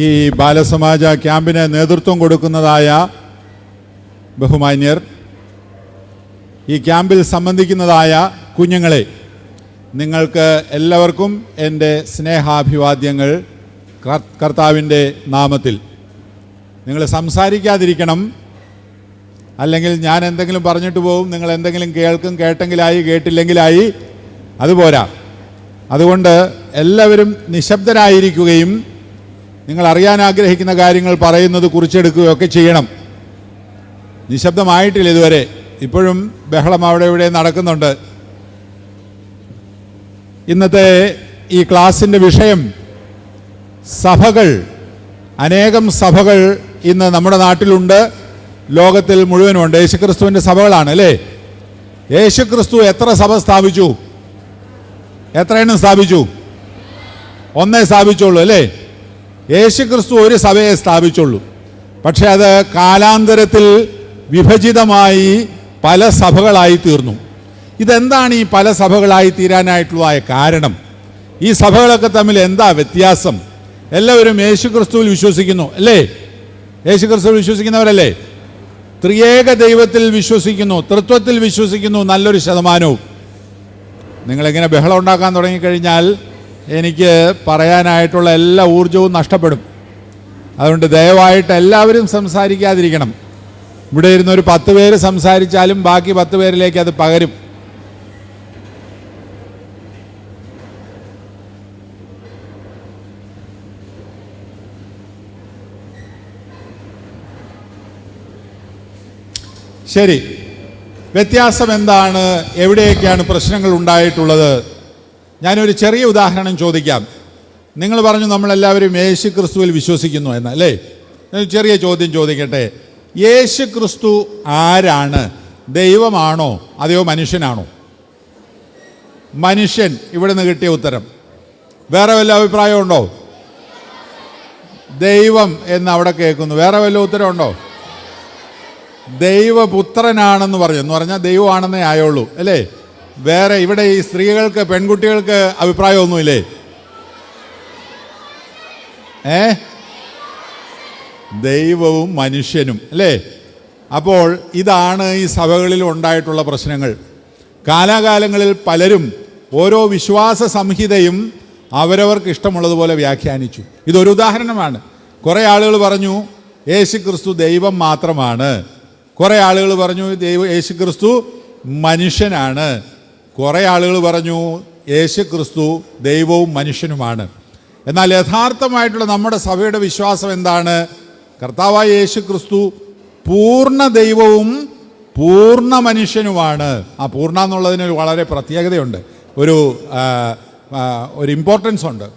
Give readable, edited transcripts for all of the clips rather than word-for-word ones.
ഈ ബാലസമാജ ക്യാമ്പിന് നേതൃത്വം കൊടുക്കുന്നതായ ബഹുമാന്യർ, ഈ ക്യാമ്പിൽ സംബന്ധിക്കുന്നതായ കുഞ്ഞുങ്ങളെ, നിങ്ങൾക്ക് എല്ലാവർക്കും എൻ്റെ സ്നേഹാഭിവാദ്യങ്ങൾ കർത്താവിൻ്റെ നാമത്തിൽ. നിങ്ങൾ സംസാരിക്കാതിരിക്കണം, അല്ലെങ്കിൽ ഞാൻ എന്തെങ്കിലും പറഞ്ഞിട്ട് പോകും, നിങ്ങൾ എന്തെങ്കിലും കേൾക്കും, കേട്ടെങ്കിലായി കേട്ടില്ലെങ്കിലായി, അതുപോരാ. അതുകൊണ്ട് എല്ലാവരും നിശബ്ദരായിരിക്കുകയും നിങ്ങൾ അറിയാൻ ആഗ്രഹിക്കുന്ന കാര്യങ്ങൾ പറയുന്നത് കുറിച്ചെടുക്കുകയൊക്കെ ചെയ്യണം. നിശബ്ദമായിട്ടില്ല ഇതുവരെ, ഇപ്പോഴും ബഹളം അവിടെ ഇവിടെ നടക്കുന്നുണ്ട്. ഇന്നത്തെ ഈ ക്ലാസിൻ്റെ വിഷയം സഭകൾ. അനേകം സഭകൾ ഇന്ന് നമ്മുടെ നാട്ടിലുണ്ട്, ലോകത്തിൽ മുഴുവനുമുണ്ട്. യേശുക്രിസ്തുവിൻ്റെ സഭകളാണ് അല്ലേ? യേശുക്രിസ്തു എത്ര സഭ സ്ഥാപിച്ചു? എത്ര എണ്ണം സ്ഥാപിച്ചു? ഒന്നേ സ്ഥാപിച്ചുള്ളൂ അല്ലേ? യേശുക്രിസ്തു ഒരു സഭയെ സ്ഥാപിച്ചുള്ളൂ. പക്ഷെ അത് കാലാന്തരത്തിൽ വിഭജിതമായി പല സഭകളായി തീർന്നു. ഇതെന്താണ് ഈ പല സഭകളായി തീരാനായിട്ടുള്ളതായ കാരണം? ഈ സഭകളൊക്കെ തമ്മിൽ എന്താ വ്യത്യാസം? എല്ലാവരും യേശുക്രിസ്തുവിൽ വിശ്വസിക്കുന്നു അല്ലേ? യേശുക്രിസ്തുവിൽ വിശ്വസിക്കുന്നവരല്ലേ? ത്രിയേക ദൈവത്തിൽ വിശ്വസിക്കുന്നു, തൃത്വത്തിൽ വിശ്വസിക്കുന്നു നല്ലൊരു ശതമാനവും. നിങ്ങളിങ്ങനെ ബഹളം ഉണ്ടാക്കാൻ തുടങ്ങിക്കഴിഞ്ഞാൽ എനിക്ക് പറയാനായിട്ടുള്ള എല്ലാ ഊർജവും നഷ്ടപ്പെടും. അതുകൊണ്ട് ദയവായിട്ട് എല്ലാവരും സംസാരിക്കാതിരിക്കണം. ഇവിടെ ഇരുന്നൊരു 10 പേര് സംസാരിച്ചാലും ബാക്കി 10 പേരിലേക്ക് അത് പകരും. ശരി, വ്യത്യാസം എന്താണ്? എവിടെയൊക്കെയാണ് പ്രശ്നങ്ങൾ ഉണ്ടായിട്ടുള്ളത്? ഞാനൊരു ചെറിയ ഉദാഹരണം ചോദിക്കാം. നിങ്ങൾ പറഞ്ഞു നമ്മളെല്ലാവരും യേശു ക്രിസ്തുവിൽ വിശ്വസിക്കുന്നു എന്നല്ലേ? ചെറിയ ചോദ്യം ചോദിക്കട്ടെ. യേശു ക്രിസ്തു ആരാണ്? ദൈവമാണോ അതെയോ മനുഷ്യനാണോ? മനുഷ്യൻ. ഇവിടെ നിന്ന് കിട്ടിയ ഉത്തരം. വേറെ വല്ല അഭിപ്രായമുണ്ടോ? ദൈവം എന്ന് അവിടെ കേൾക്കുന്നു. വേറെ വല്ല ഉത്തരവുണ്ടോ? ദൈവപുത്രനാണെന്ന് പറഞ്ഞു എന്ന് പറഞ്ഞാൽ ദൈവമാണെന്നേ ആയുള്ളൂ അല്ലേ? വേറെ ഇവിടെ ഈ സ്ത്രീകൾക്ക്, പെൺകുട്ടികൾക്ക് അഭിപ്രായമൊന്നുമില്ലേ? ദൈവവും മനുഷ്യനും അല്ലേ? അപ്പോൾ ഇതാണ് ഈ സഭകളിൽ ഉണ്ടായിട്ടുള്ള പ്രശ്നങ്ങൾ. കാലാകാലങ്ങളിൽ പലരും ഓരോ വിശ്വാസ സംഹിതയും അവരവർക്ക് ഇഷ്ടമുള്ളതുപോലെ വ്യാഖ്യാനിച്ചു. ഇതൊരു ഉദാഹരണമാണ്. കുറേ ആളുകൾ പറഞ്ഞു യേശു ക്രിസ്തു ദൈവം മാത്രമാണ്. കുറേ ആളുകൾ പറഞ്ഞു യേശു ക്രിസ്തു മനുഷ്യനാണ്. കുറേ ആളുകൾ പറഞ്ഞു യേശു ക്രിസ്തു ദൈവവും മനുഷ്യനുമാണ്. എന്നാൽ യഥാർത്ഥമായിട്ടുള്ള നമ്മുടെ സഭയുടെ വിശ്വാസം എന്താണ്? കർത്താവായ യേശു ക്രിസ്തു പൂർണ്ണ ദൈവവും പൂർണ്ണ മനുഷ്യനുമാണ്. ആ പൂർണ്ണ എന്നുള്ളതിനൊരു വളരെ പ്രത്യേകതയുണ്ട്, ഒരു ഇമ്പോർട്ടൻസ് ഉണ്ട്.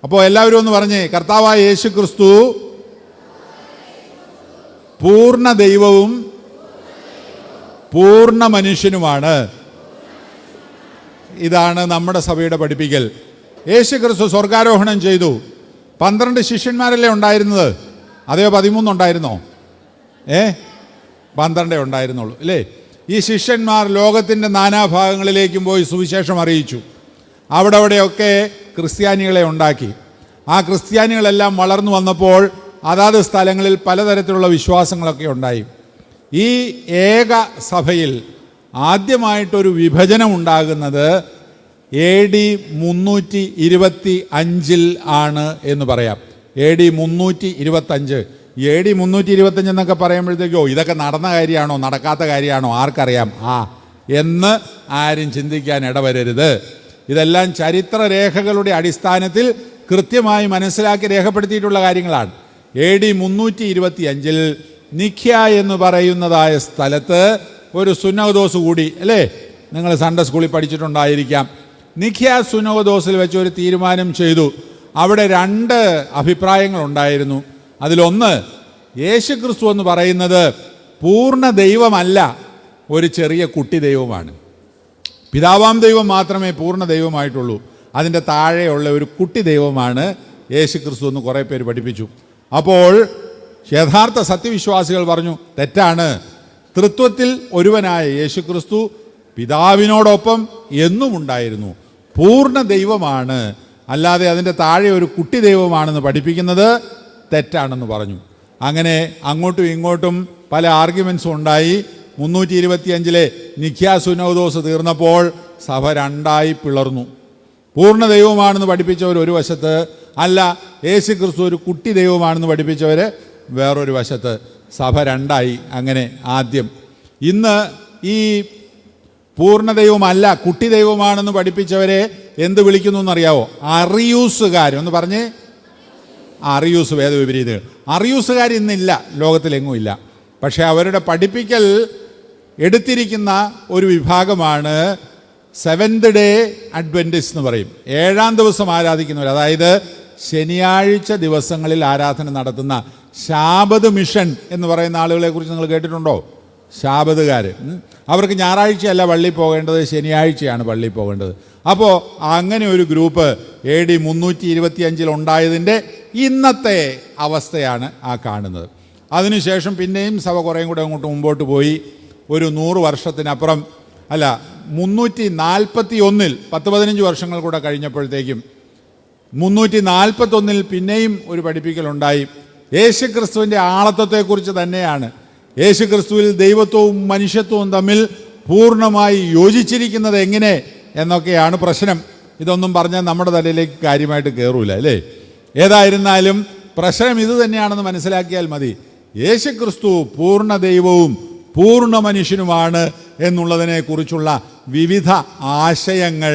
അപ്പോൾ എല്ലാവരും ഒന്ന് പറഞ്ഞേ, കർത്താവായ യേശു ക്രിസ്തു പൂർണ്ണ ദൈവവും പൂർണ്ണ മനുഷ്യനുമാണ്. ഇതാണ് നമ്മുടെ സഭയുടെ പഠിപ്പിക്കൽ. യേശു ക്രിസ്തു സ്വർഗാരോഹണം ചെയ്തു. 12 ശിഷ്യന്മാരല്ലേ ഉണ്ടായിരുന്നത്? അതെയോ 13 ഉണ്ടായിരുന്നോ? 12 ഉണ്ടായിരുന്നുള്ളൂ അല്ലേ? ഈ ശിഷ്യന്മാർ ലോകത്തിൻ്റെ നാനാഭാഗങ്ങളിലേക്കും പോയി സുവിശേഷം അറിയിച്ചു. അവിടെയൊക്കെ ക്രിസ്ത്യാനികളെ ഉണ്ടാക്കി. ആ ക്രിസ്ത്യാനികളെല്ലാം വളർന്നു വന്നപ്പോൾ അതാത് സ്ഥലങ്ങളിൽ പലതരത്തിലുള്ള വിശ്വാസങ്ങളൊക്കെ ഉണ്ടായി. ഈ ഏക സഭയിൽ ആദ്യമായിട്ടൊരു വിഭജനം ഉണ്ടാകുന്നത് AD 325 ആണ് എന്ന് പറയാം. AD 325. AD 325 എന്നൊക്കെ പറയുമ്പോഴത്തേക്കോ ഇതൊക്കെ നടന്ന കാര്യമാണോ നടക്കാത്ത കാര്യമാണോ ആർക്കറിയാം എന്ന് ആരും ചിന്തിക്കാൻ ഇടവരരുത്. ഇതെല്ലാം ചരിത്രരേഖകളുടെ അടിസ്ഥാനത്തിൽ കൃത്യമായി മനസ്സിലാക്കി രേഖപ്പെടുത്തിയിട്ടുള്ള കാര്യങ്ങളാണ്. AD 325 നിഖ്യ എന്ന് പറയുന്നതായ സ്ഥലത്ത് ഒരു സുന്നഹദോസ് കൂടി അല്ലേ? നിങ്ങൾ സൺഡേ സ്കൂളിൽ പഠിച്ചിട്ടുണ്ടായിരിക്കാം. നിഖ്യ സുന്നഹദോസിൽ വെച്ച് ഒരു തീരുമാനം ചെയ്തു. അവിടെ 2 അഭിപ്രായങ്ങളുണ്ടായിരുന്നു. അതിലൊന്ന്, യേശു ക്രിസ്തു എന്ന് പറയുന്നത് പൂർണ്ണ ദൈവമല്ല, ഒരു ചെറിയ കുട്ടി ദൈവമാണ്. പിതാവാം ദൈവം മാത്രമേ പൂർണ്ണ ദൈവമായിട്ടുള്ളൂ. അതിൻ്റെ താഴെയുള്ള ഒരു കുട്ടി ദൈവമാണ് യേശു ക്രിസ്തു എന്ന് കുറേ പേര് പഠിപ്പിച്ചു. അപ്പോൾ യഥാർത്ഥ സത്യവിശ്വാസികൾ പറഞ്ഞു തെറ്റാണ്. തൃത്വത്തിൽ ഒരുവനായ യേശു ക്രിസ്തു പിതാവിനോടൊപ്പം എന്നും ഉണ്ടായിരുന്നു, പൂർണ്ണ ദൈവമാണ്. അല്ലാതെ അതിൻ്റെ താഴെ ഒരു കുട്ടി ദൈവമാണെന്ന് പഠിപ്പിക്കുന്നത് തെറ്റാണെന്ന് പറഞ്ഞു. അങ്ങനെ അങ്ങോട്ടും ഇങ്ങോട്ടും പല ആർഗ്യുമെൻസും ഉണ്ടായി. 325 നിഖ്യാ സുനോദോസ് തീർന്നപ്പോൾ സഭ രണ്ടായി പിളർന്നു. പൂർണ്ണ ദൈവമാണെന്ന് പഠിപ്പിച്ചവർ ഒരു വശത്ത്, അല്ല യേശു ക്രിസ്തു ഒരു കുട്ടി ദൈവമാണെന്ന് പഠിപ്പിച്ചവർ വേറൊരു വശത്ത്. സഭ രണ്ടായി. അങ്ങനെ ആദ്യം ഇന്ന് ഈ പൂർണ്ണ ദൈവമല്ല കുട്ടി ദൈവമാണെന്ന് പഠിപ്പിച്ചവരെ എന്ത് വിളിക്കുന്നു എന്നറിയാവോ? അറിയൂസുകാർ. ഒന്ന് പറഞ്ഞേ, അറിയൂസ് വേദവിപരീതകൾ. അറിയൂസുകാർ ഇന്നില്ല, ലോകത്തിലെങ്ങും ഇല്ല. പക്ഷേ അവരുടെ പഠിപ്പിക്കൽ എടുത്തിരിക്കുന്ന ഒരു വിഭാഗമാണ് സെവൻത് ഡേ അഡ്വെൻറ്റിസ്റ്റ് എന്ന് പറയും. 7-ാം ദിവസം ആരാധിക്കുന്നവർ, അതായത് ശനിയാഴ്ച ദിവസങ്ങളിൽ ആരാധന നടത്തുന്ന ശാബത് മിഷൻ എന്ന് പറയുന്ന ആളുകളെ കുറിച്ച് നിങ്ങൾ കേട്ടിട്ടുണ്ടോ? ശാബതുകാർ. അവർക്ക് ഞായറാഴ്ചയല്ല പള്ളിയിൽ പോകേണ്ടത്, ശനിയാഴ്ചയാണ് പള്ളിയിൽ പോകേണ്ടത്. അപ്പോൾ അങ്ങനെ ഒരു ഗ്രൂപ്പ് AD 325 ഉണ്ടായതിൻ്റെ ഇന്നത്തെ അവസ്ഥയാണ് ആ കാണുന്നത്. അതിനുശേഷം പിന്നെയും സഭ കുറേയും കൂടെ അങ്ങോട്ട് മുമ്പോട്ട് പോയി. ഒരു 100 വർഷത്തിനപ്പുറം, അല്ല 341 10-15 വർഷങ്ങൾ കൂടെ കഴിഞ്ഞപ്പോഴത്തേക്കും 341 പിന്നെയും ഒരു പഠിപ്പിക്കലുണ്ടായി. യേശു ക്രിസ്തുവിൻ്റെ ആളത്വത്തെക്കുറിച്ച് തന്നെയാണ്. യേശു ക്രിസ്തുവിൽ ദൈവത്വവും മനുഷ്യത്വവും തമ്മിൽ പൂർണ്ണമായി യോജിച്ചിരിക്കുന്നത് എങ്ങനെ എന്നൊക്കെയാണ് പ്രശ്നം. ഇതൊന്നും പറഞ്ഞാൽ നമ്മുടെ തലയിലേക്ക് കാര്യമായിട്ട് കയറൂല, അല്ലേ? ഏതായിരുന്നാലും പ്രശ്നം ഇത് തന്നെയാണെന്ന് മനസ്സിലാക്കിയാൽ മതി. യേശു ക്രിസ്തു പൂർണ്ണ ദൈവവും പൂർണ്ണ മനുഷ്യനുമാണ് എന്നുള്ളതിനെ കുറിച്ചുള്ള വിവിധ ആശയങ്ങൾ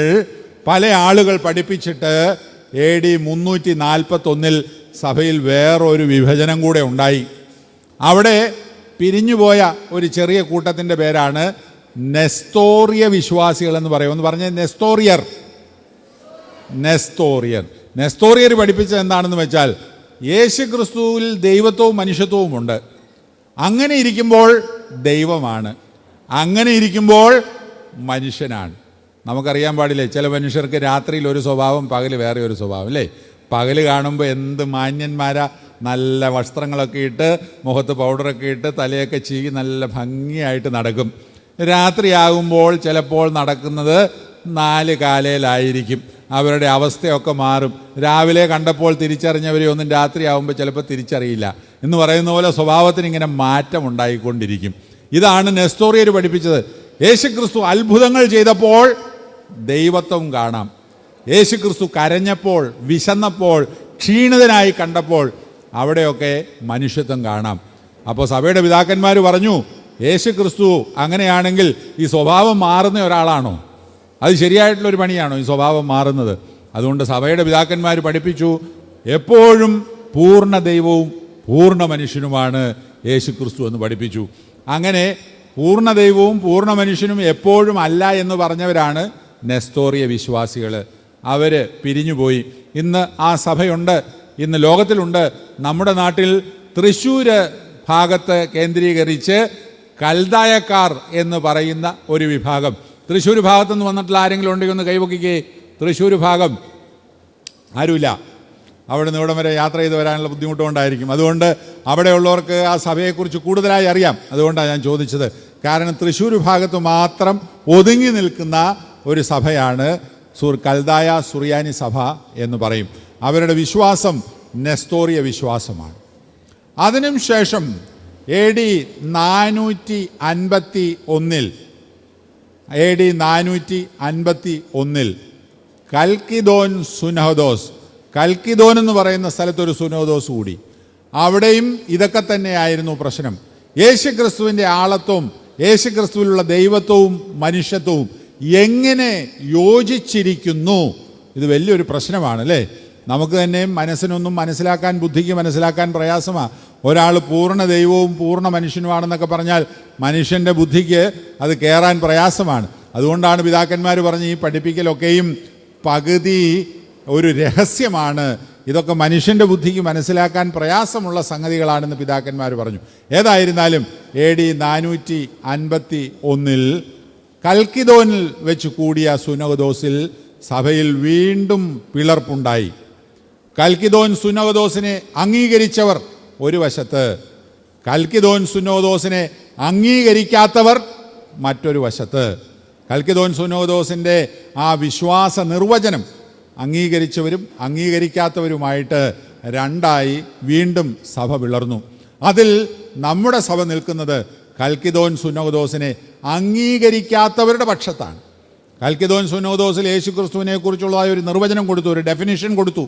പല ആളുകൾ പഠിപ്പിച്ചിട്ട് AD 341 സഭയിൽ വേറൊരു വിഭജനം കൂടെ ഉണ്ടായി. അവിടെ പിരിഞ്ഞുപോയ ഒരു ചെറിയ കൂട്ടത്തിൻ്റെ പേരാണ് നെസ്തോറിയ വിശ്വാസികൾ എന്ന് പറയും. ഒന്ന് പറഞ്ഞ നെസ്തോറിയർ. നെസ്തോറിയർ പഠിപ്പിച്ചത് എന്താണെന്ന് വെച്ചാൽ, യേശു ക്രിസ്തുവിൽ ദൈവത്വവും മനുഷ്യത്വവും ഉണ്ട്. അങ്ങനെ ഇരിക്കുമ്പോൾ ദൈവമാണ്, അങ്ങനെ ഇരിക്കുമ്പോൾ മനുഷ്യനാണ്. നമുക്കറിയാൻ പാടില്ലേ, ചില മനുഷ്യർക്ക് രാത്രിയിൽ ഒരു സ്വഭാവം, പകൽ വേറെ ഒരു സ്വഭാവം, അല്ലേ? പകൽ കാണുമ്പോൾ എന്ത് മാന്യന്മാരാ, നല്ല വസ്ത്രങ്ങളൊക്കെ ഇട്ട് മുഖത്ത് പൗഡറൊക്കെ ഇട്ട് തലയൊക്കെ ചീകി നല്ല ഭംഗിയായിട്ട് നടക്കും. രാത്രിയാകുമ്പോൾ ചിലപ്പോൾ നടക്കുന്നത് 4 കാലയിലായിരിക്കും. അവരുടെ അവസ്ഥയൊക്കെ മാറും. രാവിലെ കണ്ടപ്പോൾ തിരിച്ചറിഞ്ഞവരെ ഒന്നും രാത്രിയാകുമ്പോൾ ചിലപ്പോൾ തിരിച്ചറിയില്ല എന്ന് പറയുന്ന പോലെ സ്വഭാവത്തിന് ഇങ്ങനെ മാറ്റം ഉണ്ടായിക്കൊണ്ടിരിക്കും. ഇതാണ് നെസ്തോറിയർ പഠിപ്പിച്ചത്. യേശുക്രിസ്തു അത്ഭുതങ്ങൾ ചെയ്തപ്പോൾ ദൈവത്വം കാണാം. യേശുക്രിസ്തു കരഞ്ഞപ്പോൾ, വിശന്നപ്പോൾ, ക്ഷീണിതനായി കണ്ടപ്പോൾ അവിടെയൊക്കെ മനുഷ്യത്വം കാണാം. അപ്പോൾ സഭയുടെ പിതാക്കന്മാർ പറഞ്ഞു, യേശുക്രിസ്തു അങ്ങനെയാണെങ്കിൽ ഈ സ്വഭാവം മാറുന്ന ഒരാളാണോ? അത് ശരിയായിട്ടുള്ളൊരു പണിയാണോ ഈ സ്വഭാവം മാറുന്നത്? അതുകൊണ്ട് സഭയുടെ പിതാക്കന്മാർ പഠിപ്പിച്ചു, എപ്പോഴും പൂർണ്ണ ദൈവവും പൂർണ്ണ മനുഷ്യനുമാണ് യേശുക്രിസ്തു എന്ന് പഠിപ്പിച്ചു. അങ്ങനെ പൂർണ്ണ ദൈവവും പൂർണ്ണ മനുഷ്യനും എപ്പോഴും അല്ല എന്ന് പറഞ്ഞവരാണ് നെസ്തോറിയ വിശ്വാസികൾ. അവർ പിരിഞ്ഞുപോയി. ഇന്ന് ആ സഭയുണ്ട്, ഇന്ന് ലോകത്തിലുണ്ട്. നമ്മുടെ നാട്ടിൽ തൃശ്ശൂർ ഭാഗത്ത് കേന്ദ്രീകരിച്ച് കൽദായക്കാർ എന്ന് പറയുന്ന ഒരു വിഭാഗം. തൃശ്ശൂർ ഭാഗത്തുനിന്ന് വന്നിട്ടുള്ള ആരെങ്കിലും ഉണ്ടെങ്കിൽ ഒന്ന് കൈവക്കിക്കേ. തൃശ്ശൂർ ഭാഗം ആരുമില്ല. അവിടെ നിന്ന് ഇവിടം വരെ യാത്ര ചെയ്ത് വരാനുള്ള ബുദ്ധിമുട്ടുകൊണ്ടായിരിക്കും. അതുകൊണ്ട് അവിടെയുള്ളവർക്ക് ആ സഭയെക്കുറിച്ച് കൂടുതലായി അറിയാം. അതുകൊണ്ടാണ് ഞാൻ ചോദിച്ചത്. കാരണം തൃശ്ശൂർ ഭാഗത്ത് മാത്രം ഒതുങ്ങി നിൽക്കുന്ന ഒരു സഭയാണ് കൽദായ സുറിയാനി സഭ എന്ന് പറയും. അവരുടെ വിശ്വാസം നെസ്തോറിയ വിശ്വാസമാണ്. അതിനും ശേഷം AD 451 കൽക്കിദോൻ സുനഹദോസ്, കൽക്കിദോൻ എന്ന് പറയുന്ന സ്ഥലത്തൊരു സുനഹദോസ് കൂടി. അവിടെയും ഇതൊക്കെ തന്നെയായിരുന്നു പ്രശ്നം. യേശുക്രിസ്തുവിൻ്റെ ആളത്വവും യേശുക്രിസ്തുവിലുള്ള ദൈവത്വവും മനുഷ്യത്വവും എങ്ങനെ യോജിച്ചിരിക്കുന്നു, ഇത് വലിയൊരു പ്രശ്നമാണ്, അല്ലേ? നമുക്ക് തന്നെ മനസ്സിനൊന്നും മനസ്സിലാക്കാൻ, ബുദ്ധിക്ക് മനസ്സിലാക്കാൻ പ്രയാസമാണ്. ഒരാൾ പൂർണ്ണ ദൈവവും പൂർണ്ണ മനുഷ്യനുമാണെന്നൊക്കെ പറഞ്ഞാൽ മനുഷ്യൻ്റെ ബുദ്ധിക്ക് അത് കയറാൻ പ്രയാസമാണ്. അതുകൊണ്ടാണ് പിതാക്കന്മാർ പറഞ്ഞ് ഈ പഠിപ്പിക്കലൊക്കെയും പകുതി ഒരു രഹസ്യമാണ്, ഇതൊക്കെ മനുഷ്യൻ്റെ ബുദ്ധിക്ക് മനസ്സിലാക്കാൻ പ്രയാസമുള്ള സംഗതികളാണെന്ന് പിതാക്കന്മാർ പറഞ്ഞു. ഏതായിരുന്നാലും AD 451 കൽക്കിദോനിൽ വെച്ച് കൂടിയ സുനഹദോസിൽ സഭയിൽ വീണ്ടും പിളർപ്പുണ്ടായി. കൽക്കിദോൻ സുനഹദോസിനെ അംഗീകരിച്ചവർ ഒരു വശത്ത്, കൽക്കിദോൻ സുനഹദോസിനെ അംഗീകരിക്കാത്തവർ മറ്റൊരു വശത്ത്. കൽക്കിദോൻ സുനഹദോസിൻ്റെ ആ വിശ്വാസ നിർവചനം അംഗീകരിച്ചവരും അംഗീകരിക്കാത്തവരുമായിട്ട് രണ്ടായി വീണ്ടും സഭ പിളർന്നു. അതിൽ നമ്മുടെ സഭ നിൽക്കുന്നത് കൽക്കിദോൻ സുന്നോദോസിനെ അംഗീകരിക്കാത്തവരുടെ പക്ഷത്താണ്. കൽക്കിദോൻ സുന്നോദോസിൽ യേശുക്രിസ്തുവിനെ കുറിച്ചുള്ളതായ ഒരു നിർവചനം കൊടുത്തു, ഒരു ഡെഫിനിഷൻ കൊടുത്തു.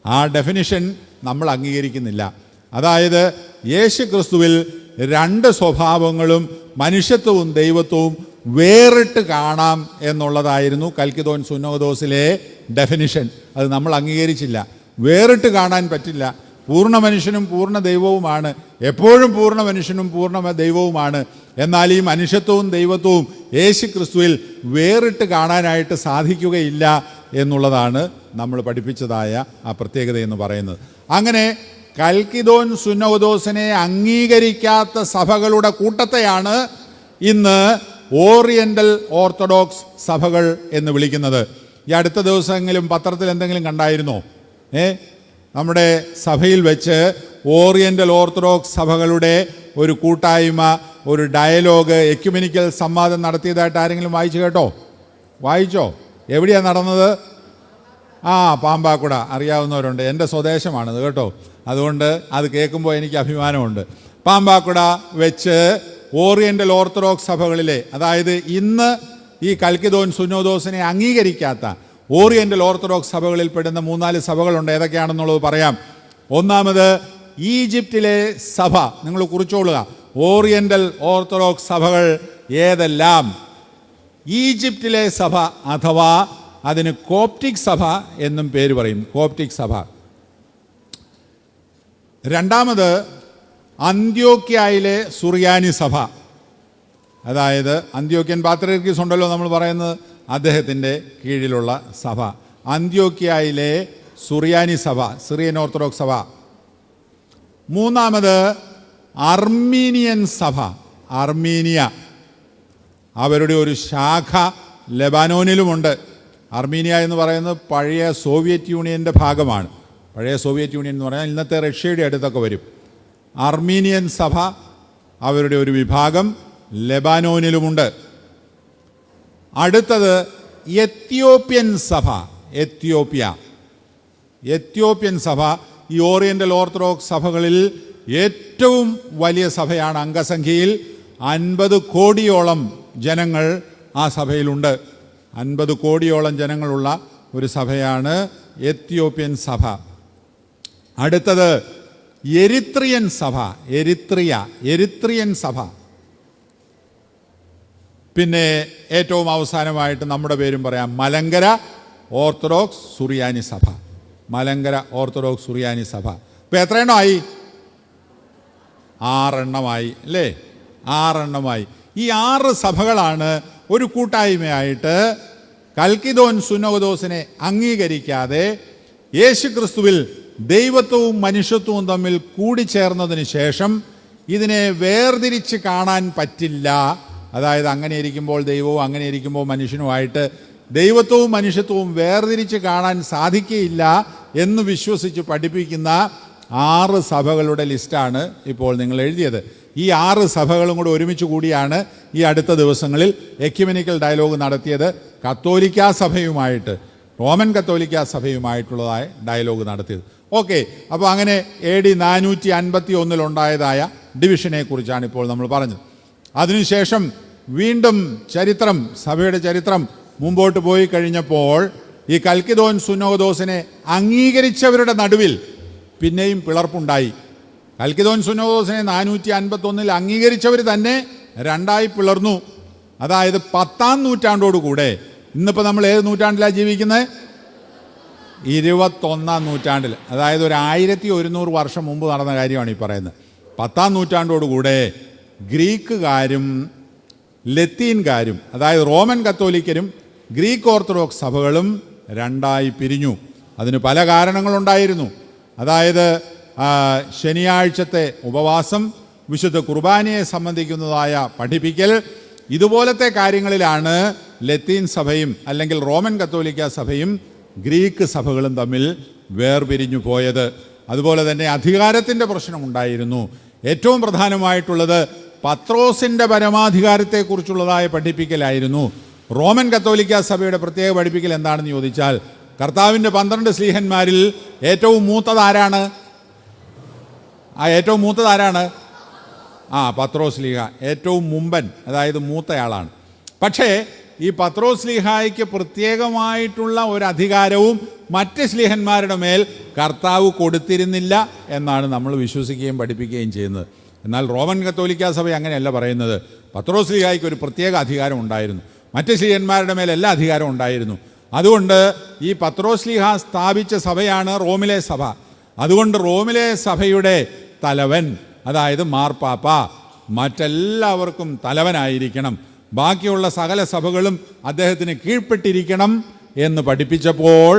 ആ ഡെഫിനിഷൻ നമ്മൾ അംഗീകരിക്കുന്നില്ല. അതായത് യേശുക്രിസ്തുവിൽ രണ്ട് സ്വഭാവങ്ങളും മനുഷ്യത്വവും ദൈവത്വവും വേറിട്ട് കാണാം എന്നുള്ളതായിരുന്നു കൽക്കിദോൻ സുന്നോദോസിലെ ഡെഫിനിഷൻ. അത് നമ്മൾ അംഗീകരിച്ചില്ല. വേറിട്ട് കാണാൻ പറ്റില്ല. പൂർണ്ണ മനുഷ്യനും പൂർണ്ണ ദൈവവുമാണ്, എപ്പോഴും പൂർണ്ണ മനുഷ്യനും പൂർണ്ണ ദൈവവുമാണ്. എന്നാൽ ഈ മനുഷ്യത്വവും ദൈവത്വവും യേശുക്രിസ്തുവിൽ വേറിട്ട് കാണാനായിട്ട് സാധിക്കുകയില്ല എന്നുള്ളതാണ് നമ്മൾ പഠിപ്പിച്ചതായ ആ പ്രത്യേകത എന്ന് പറയുന്നത്. അങ്ങനെ കൽക്കിദോൻ സുന്നോദോസിനെ അംഗീകരിക്കാത്ത സഭകളുടെ കൂട്ടത്തെയാണ് ഇന്ന് ഓറിയന്റൽ ഓർത്തഡോക്സ് സഭകൾ എന്ന് വിളിക്കുന്നത്. ഈ അടുത്ത ദിവസമെങ്കിലും പത്രത്തിൽ എന്തെങ്കിലും കണ്ടായിരുന്നോ? നമ്മുടെ സഭയിൽ വെച്ച് ഓറിയന്റൽ ഓർത്തഡോക്സ് സഭകളുടെ ഒരു കൂട്ടായ്മ, ഒരു ഡയലോഗ്, എക്യുമെനിക്കൽ സംവാദം നടത്തിയതായിട്ട് ആരെങ്കിലും വായിച്ചു കേട്ടോ? വായിച്ചോ? എവിടെയാണ് നടന്നത്? പാമ്പാക്കുട. അറിയാവുന്നവരുണ്ട്. എൻ്റെ സ്വദേശമാണിത് കേട്ടോ. അതുകൊണ്ട് അത് കേൾക്കുമ്പോൾ എനിക്ക് അഭിമാനമുണ്ട്. പാമ്പാക്കുട വെച്ച് ഓറിയന്റൽ ഓർത്തഡോക്സ് സഭകളിലെ, അതായത് ഇന്ന് ഈ കൽക്കിദോൻ സുന്നോദോസിനെ അംഗീകരിക്കാത്ത ഓറിയന്റൽ ഓർത്തഡോക്സ് സഭകളിൽ പെടുന്ന 3-4 സഭകളുണ്ട്. ഏതൊക്കെയാണെന്നുള്ളത് പറയാം. ഒന്നാമത് ഈജിപ്തിലെ സഭ. നിങ്ങൾ കുറിച്ചോളുക. ഓറിയന്റൽ ഓർത്തഡോക്സ് സഭകൾ ഏതെല്ലാം? ഈജിപ്തിലെ സഭ, അഥവാ അതിന് കോപ്റ്റിക് സഭ എന്നും പേര് പറയും. കോപ്റ്റിക് സഭ. രണ്ടാമത് അന്ത്യോക്യയിലെ സുറിയാനി സഭ. അതായത് അന്ത്യോക്യൻ പാത്രിയർക്കീസ് ഉണ്ടല്ലോ നമ്മൾ പറയുന്നത്, അദ്ദേഹത്തിൻ്റെ കീഴിലുള്ള സഭ. അന്ത്യോക്യയിലെ സുറിയാനി സഭ, സിറിയൻ ഓർത്തഡോക്സ് സഭ. മൂന്നാമത് അർമീനിയൻ സഭ. അർമീനിയ, അവരുടെ ഒരു ശാഖ ലെബാനോനിലുമുണ്ട്. അർമീനിയ എന്ന് പറയുന്നത് പഴയ സോവിയറ്റ് യൂണിയൻ്റെ ഭാഗമാണ്. പഴയ സോവിയറ്റ് യൂണിയൻ എന്ന് പറഞ്ഞാൽ ഇന്നത്തെ റഷ്യയുടെ അടുത്തൊക്കെ വരും. അർമീനിയൻ സഭ, അവരുടെ ഒരു വിഭാഗം ലെബാനോനിലുമുണ്ട്. അടുത്തത് എത്യോപ്യൻ സഭ. എത്യോപ്യൻ സഭ ഈ ഓറിയന്റൽ ഓർത്തഡോക്സ് സഭകളിൽ ഏറ്റവും വലിയ സഭയാണ്. അംഗസംഖ്യയിൽ 50 കോടിയോളം ജനങ്ങൾ ആ സഭയിലുണ്ട്. 50 കോടിയോളം ജനങ്ങളുള്ള ഒരു സഭയാണ് എത്യോപ്യൻ സഭ. അടുത്തത് എരിത്രിയൻ സഭ. എരിത്രിയൻ സഭ. പിന്നെ ഏറ്റവും അവസാനമായിട്ട് നമ്മുടെ പേരും പറയാം, മലങ്കര ഓർത്തഡോക്സ് സുറിയാനി സഭ. മലങ്കര ഓർത്തഡോക്സ് സുറിയാനി സഭ. ഇപ്പം എത്ര എണ്ണമായി? 6 എണ്ണമായി അല്ലേ? 6 എണ്ണമായി. ഈ 6 സഭകളാണ് ഒരു കൂട്ടായ്മയായിട്ട് കൽക്കിദോൻ സുന്നോദോസിനെ അംഗീകരിക്കാതെ യേശുക്രിസ്തുവിൽ ദൈവത്വവും മനുഷ്യത്വവും തമ്മിൽ കൂടിച്ചേർന്നതിന് ശേഷം ഇതിനെ വേർതിരിച്ച് കാണാൻ പറ്റില്ല. അതായത് അങ്ങനെ ഇരിക്കുമ്പോൾ ദൈവവും അങ്ങനെ ഇരിക്കുമ്പോൾ മനുഷ്യനുമായിട്ട് ദൈവത്വവും മനുഷ്യത്വവും വേർതിരിച്ച് കാണാൻ സാധിക്കുകയില്ല എന്ന് വിശ്വസിച്ച് പഠിപ്പിക്കുന്ന 6 സഭകളുടെ ലിസ്റ്റാണ് ഇപ്പോൾ നിങ്ങൾ എഴുതിയത്. ഈ 6 സഭകളും കൂടെ ഒരുമിച്ച് കൂടിയാണ് ഈ അടുത്ത ദിവസങ്ങളിൽ എക്യുമെനിക്കൽ ഡയലോഗ് നടത്തിയത്. കത്തോലിക്കാ സഭയുമായിട്ട്, റോമൻ കത്തോലിക്കാ സഭയുമായിട്ടുള്ളതായ ഡയലോഗ് നടത്തിയത്. ഓക്കെ, അപ്പോൾ അങ്ങനെ AD 451 ഉണ്ടായതായ ഡിവിഷനെ കുറിച്ചാണ് ഇപ്പോൾ നമ്മൾ പറഞ്ഞത്. അതിനുശേഷം വീണ്ടും ചരിത്രം, സഭയുടെ ചരിത്രം മുമ്പോട്ട് പോയി കഴിഞ്ഞപ്പോൾ ഈ കൽക്കിദോൻ സുന്നോദോസിനെ അംഗീകരിച്ചവരുടെ നടുവിൽ പിന്നെയും പിളർപ്പുണ്ടായി. കൽക്കിദോൻ സുന്നോദോസിനെ 451 അംഗീകരിച്ചവർ തന്നെ രണ്ടായി പിളർന്നു. അതായത് 10-ാം നൂറ്റാണ്ടോടുകൂടെ, ഇന്നിപ്പോൾ നമ്മൾ ഏത് നൂറ്റാണ്ടിലാണ് ജീവിക്കുന്നത്? 21-ാം നൂറ്റാണ്ടിൽ. അതായത് ഒരു 1100 വർഷം മുമ്പ് നടന്ന കാര്യമാണ് ഈ പറയുന്നത്. 10-ാം നൂറ്റാണ്ടോടുകൂടെ ഗ്രീക്കുകാരും ലത്തീൻകാരും, അതായത് റോമൻ കത്തോലിക്കരും ഗ്രീക്ക് ഓർത്തഡോക്സ് സഭകളും രണ്ടായി പിരിഞ്ഞു. അതിന് പല കാരണങ്ങളുണ്ടായിരുന്നു. അതായത് ശനിയാഴ്ചത്തെ ഉപവാസം, വിശുദ്ധ കുർബാനയെ സംബന്ധിക്കുന്നതായ പഠിപ്പിക്കൽ, ഇതുപോലത്തെ കാര്യങ്ങളിലാണ് ലത്തീൻ സഭയും അല്ലെങ്കിൽ റോമൻ കത്തോലിക്ക സഭയും ഗ്രീക്ക് സഭകളും തമ്മിൽ വേർപിരിഞ്ഞു പോയത്. അതുപോലെ തന്നെ അധികാരത്തിൻ്റെ പ്രശ്നമുണ്ടായിരുന്നു. ഏറ്റവും പ്രധാനമായിട്ടുള്ളത് പത്രോസിൻ്റെ പരമാധികാരത്തെക്കുറിച്ചുള്ളതായ പഠിപ്പിക്കലായിരുന്നു. റോമൻ കത്തോലിക്ക സഭയുടെ പ്രത്യേക പഠിപ്പിക്കൽ എന്താണെന്ന് ചോദിച്ചാൽ, കർത്താവിൻ്റെ 12 ശ്ലീഹന്മാരിൽ ഏറ്റവും മൂത്തതാരാണ്? ഏറ്റവും മൂത്തതാരാണ്? പത്രോസ് ശ്ലീഹ ഏറ്റവും മുമ്പൻ, അതായത് മൂത്തയാളാണ്. പക്ഷേ ഈ പത്രോസ് ശ്ലീഹായ്ക്ക് പ്രത്യേകമായിട്ടുള്ള ഒരു അധികാരവും മറ്റ് ശ്ലീഹന്മാരുടെ മേൽ കർത്താവ് കൊടുത്തിരുന്നില്ല എന്നാണ് നമ്മൾ വിശ്വസിക്കുകയും പഠിപ്പിക്കുകയും ചെയ്യുന്നത്. എന്നാൽ റോമൻ കത്തോലിക്കാ സഭ അങ്ങനെയല്ല പറയുന്നത്. പത്രോസ് ശ്ലീഹായ്ക്ക് ഒരു പ്രത്യേക അധികാരം ഉണ്ടായിരുന്നു, മറ്റ് ശ്ലീഹന്മാരുടെ മേൽ എല്ലാ അധികാരവും ഉണ്ടായിരുന്നു. അതുകൊണ്ട് ഈ പത്രോസ് ശ്ലീഹ സ്ഥാപിച്ച സഭയാണ് റോമിലെ സഭ. അതുകൊണ്ട് റോമിലെ സഭയുടെ തലവൻ, അതായത് മാർപ്പാപ്പ, മറ്റെല്ലാവർക്കും തലവനായിരിക്കണം, ബാക്കിയുള്ള സകല സഭകളും അദ്ദേഹത്തിന് കീഴ്പ്പെട്ടിരിക്കണം എന്ന് പഠിപ്പിച്ചപ്പോൾ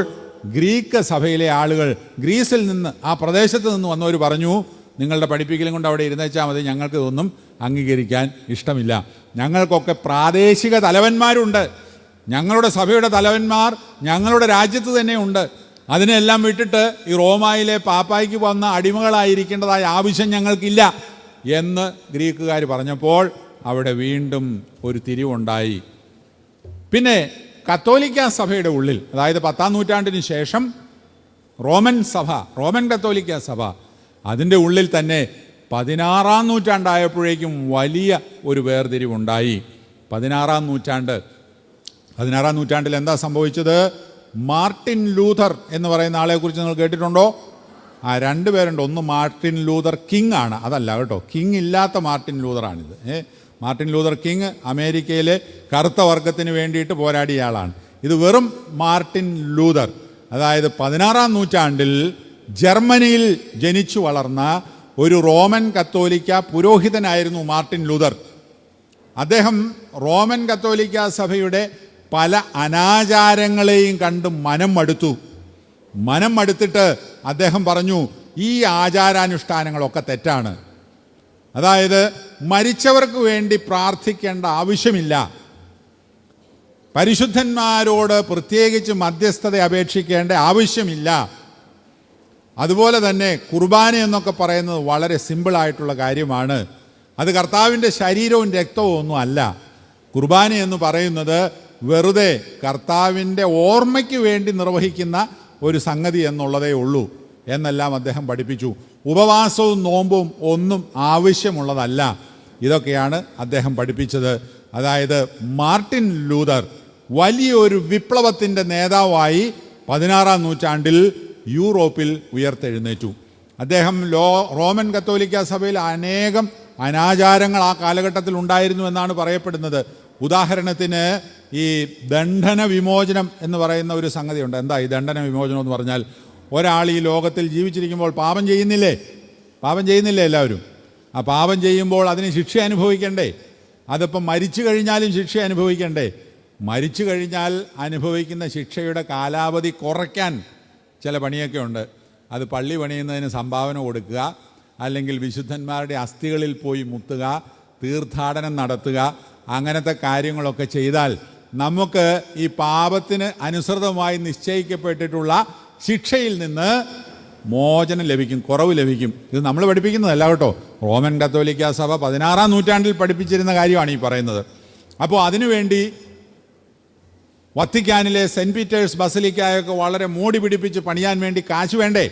ഗ്രീക്ക് സഭയിലെ ആളുകൾ, ഗ്രീസിൽ നിന്ന്, ആ പ്രദേശത്ത് നിന്ന് വന്നവർ പറഞ്ഞു, നിങ്ങളുടെ പഠിപ്പിക്കലും കൊണ്ട് അവിടെ ഇരുന്നേച്ചാൽ മതി, ഞങ്ങൾക്ക് ഇതൊന്നും അംഗീകരിക്കാൻ ഇഷ്ടമില്ല. ഞങ്ങൾക്കൊക്കെ പ്രാദേശിക തലവന്മാരുണ്ട്, ഞങ്ങളുടെ സഭയുടെ തലവന്മാർ ഞങ്ങളുടെ രാജ്യത്ത് തന്നെ ഉണ്ട്. അതിനെല്ലാം വിട്ടിട്ട് ഈ റോമായിലെ പാപ്പായ്ക്ക് വന്ന അടിമകളായിരിക്കേണ്ടതായ ആവശ്യം ഞങ്ങൾക്കില്ല എന്ന് ഗ്രീക്കുകാർ പറഞ്ഞപ്പോൾ അവിടെ വീണ്ടും ഒരു തിരിവുണ്ടായി. പിന്നെ കത്തോലിക്ക സഭയുടെ ഉള്ളിൽ, അതായത് 10-ാം നൂറ്റാണ്ടിന് ശേഷം റോമൻ കത്തോലിക്ക സഭ, അതിൻ്റെ ഉള്ളിൽ തന്നെ 16-ാം നൂറ്റാണ്ടായപ്പോഴേക്കും വലിയ ഒരു വേർതിരിവുണ്ടായി. 16-ാം നൂറ്റാണ്ടിൽ എന്താ സംഭവിച്ചത്? മാർട്ടിൻ ലൂഥർ എന്ന് പറയുന്ന ആളെക്കുറിച്ച് നിങ്ങൾ കേട്ടിട്ടുണ്ടോ? രണ്ടുപേരുണ്ട്. ഒന്ന് മാർട്ടിൻ ലൂഥർ കിങ് ആണ്, അതല്ല കേട്ടോ, കിങ് ഇല്ലാത്ത മാർട്ടിൻ ലൂഥറാണിത്. മാർട്ടിൻ ലൂഥർ കിങ് അമേരിക്കയിലെ കറുത്ത വർഗത്തിന് വേണ്ടിയിട്ട് പോരാടിയ ആളാണ്. ഇത് വെറും മാർട്ടിൻ ലൂഥർ, അതായത് 16-ാം നൂറ്റാണ്ടിൽ ജർമ്മനിയിൽ ജനിച്ചു വളർന്ന ഒരു റോമൻ കത്തോലിക്ക പുരോഹിതനായിരുന്നു മാർട്ടിൻ ലൂഥർ. അദ്ദേഹം റോമൻ കത്തോലിക്ക സഭയുടെ പല അനാചാരങ്ങളെയും കണ്ട് മനം മടുത്തിട്ട് അദ്ദേഹം പറഞ്ഞു, ഈ ആചാരാനുഷ്ഠാനങ്ങളൊക്കെ തെറ്റാണ്. അതായത് മരിച്ചവർക്ക് വേണ്ടി പ്രാർത്ഥിക്കേണ്ട ആവശ്യമില്ല, പരിശുദ്ധന്മാരോട് പ്രത്യേകിച്ച് മധ്യസ്ഥത അപേക്ഷിക്കേണ്ട ആവശ്യമില്ല. അതുപോലെ തന്നെ കുർബാന എന്നൊക്കെ പറയുന്നത് വളരെ സിമ്പിളായിട്ടുള്ള കാര്യമാണ്. അത് കർത്താവിൻ്റെ ശരീരവും രക്തവും ഒന്നും അല്ല. കുർബാന എന്ന് പറയുന്നത് വെറുതെ കർത്താവിൻ്റെ ഓർമ്മയ്ക്ക് വേണ്ടി നിർവഹിക്കുന്ന ഒരു സംഗതി എന്നുള്ളതേ ഉള്ളൂ എന്നെല്ലാം അദ്ദേഹം പഠിപ്പിച്ചു. ഉപവാസവും നോമ്പും ഒന്നും ആവശ്യമുള്ളതല്ല. ഇതൊക്കെയാണ് അദ്ദേഹം പഠിപ്പിച്ചത്. അതായത് മാർട്ടിൻ ലൂഥർ വലിയൊരു വിപ്ലവത്തിൻ്റെ നേതാവായി 16-ാം നൂറ്റാണ്ടിൽ യൂറോപ്പിൽ ഉയർത്തെഴുന്നേറ്റു. അദ്ദേഹം റോമൻ കത്തോലിക്ക സഭയിൽ അനേകം അനാചാരങ്ങൾ ആ കാലഘട്ടത്തിൽ ഉണ്ടായിരുന്നു എന്നാണ് പറയപ്പെടുന്നത്. ഉദാഹരണത്തിന് ഈ ദണ്ഡന വിമോചനം എന്ന് പറയുന്ന ഒരു സംഗതിയുണ്ട്. എന്താ ഈ ദണ്ഡന വിമോചനം എന്ന് പറഞ്ഞാൽ? ഒരാൾ ഈ ലോകത്തിൽ ജീവിച്ചിരിക്കുമ്പോൾ പാപം ചെയ്യുന്നില്ലേ എല്ലാവരും? ആ പാപം ചെയ്യുമ്പോൾ അതിന് ശിക്ഷ അനുഭവിക്കണ്ടേ? അതിപ്പം മരിച്ചു കഴിഞ്ഞാലും ശിക്ഷ അനുഭവിക്കണ്ടേ? മരിച്ചു കഴിഞ്ഞാൽ അനുഭവിക്കുന്ന ശിക്ഷയുടെ കാലാവധി കുറയ്ക്കാൻ ചില പണിയൊക്കെ ഉണ്ട്. അത് പള്ളി പണിയുന്നതിന് സംഭാവന കൊടുക്കുക, അല്ലെങ്കിൽ വിശുദ്ധന്മാരുടെ അസ്ഥികളിൽ പോയി മുത്തുക, തീർത്ഥാടനം നടത്തുക, അങ്ങനത്തെ കാര്യങ്ങളൊക്കെ ചെയ്താൽ നമുക്ക് ഈ പാപത്തിന് അനുസൃതമായി നിശ്ചയിക്കപ്പെട്ടിട്ടുള്ള ശിക്ഷയിൽ നിന്ന് മോചനം ലഭിക്കും, കുറവ് ലഭിക്കും. ഇത് നമ്മൾ പഠിപ്പിക്കുന്നതല്ല കേട്ടോ. റോമൻ കത്തോലിക്ക സഭ 16-ാം നൂറ്റാണ്ടിൽ പഠിപ്പിച്ചിരുന്ന കാര്യമാണ് ഈ പറയുന്നത്. അപ്പോൾ അതിനുവേണ്ടി വത്തിക്കാനിലെ സെൻറ്റ് പീറ്റേഴ്സ് ബസലിക്കായൊക്കെ വളരെ മോടി പിടിപ്പിച്ച് പണിയാൻ വേണ്ടി കാശ് വേണ്ടേ?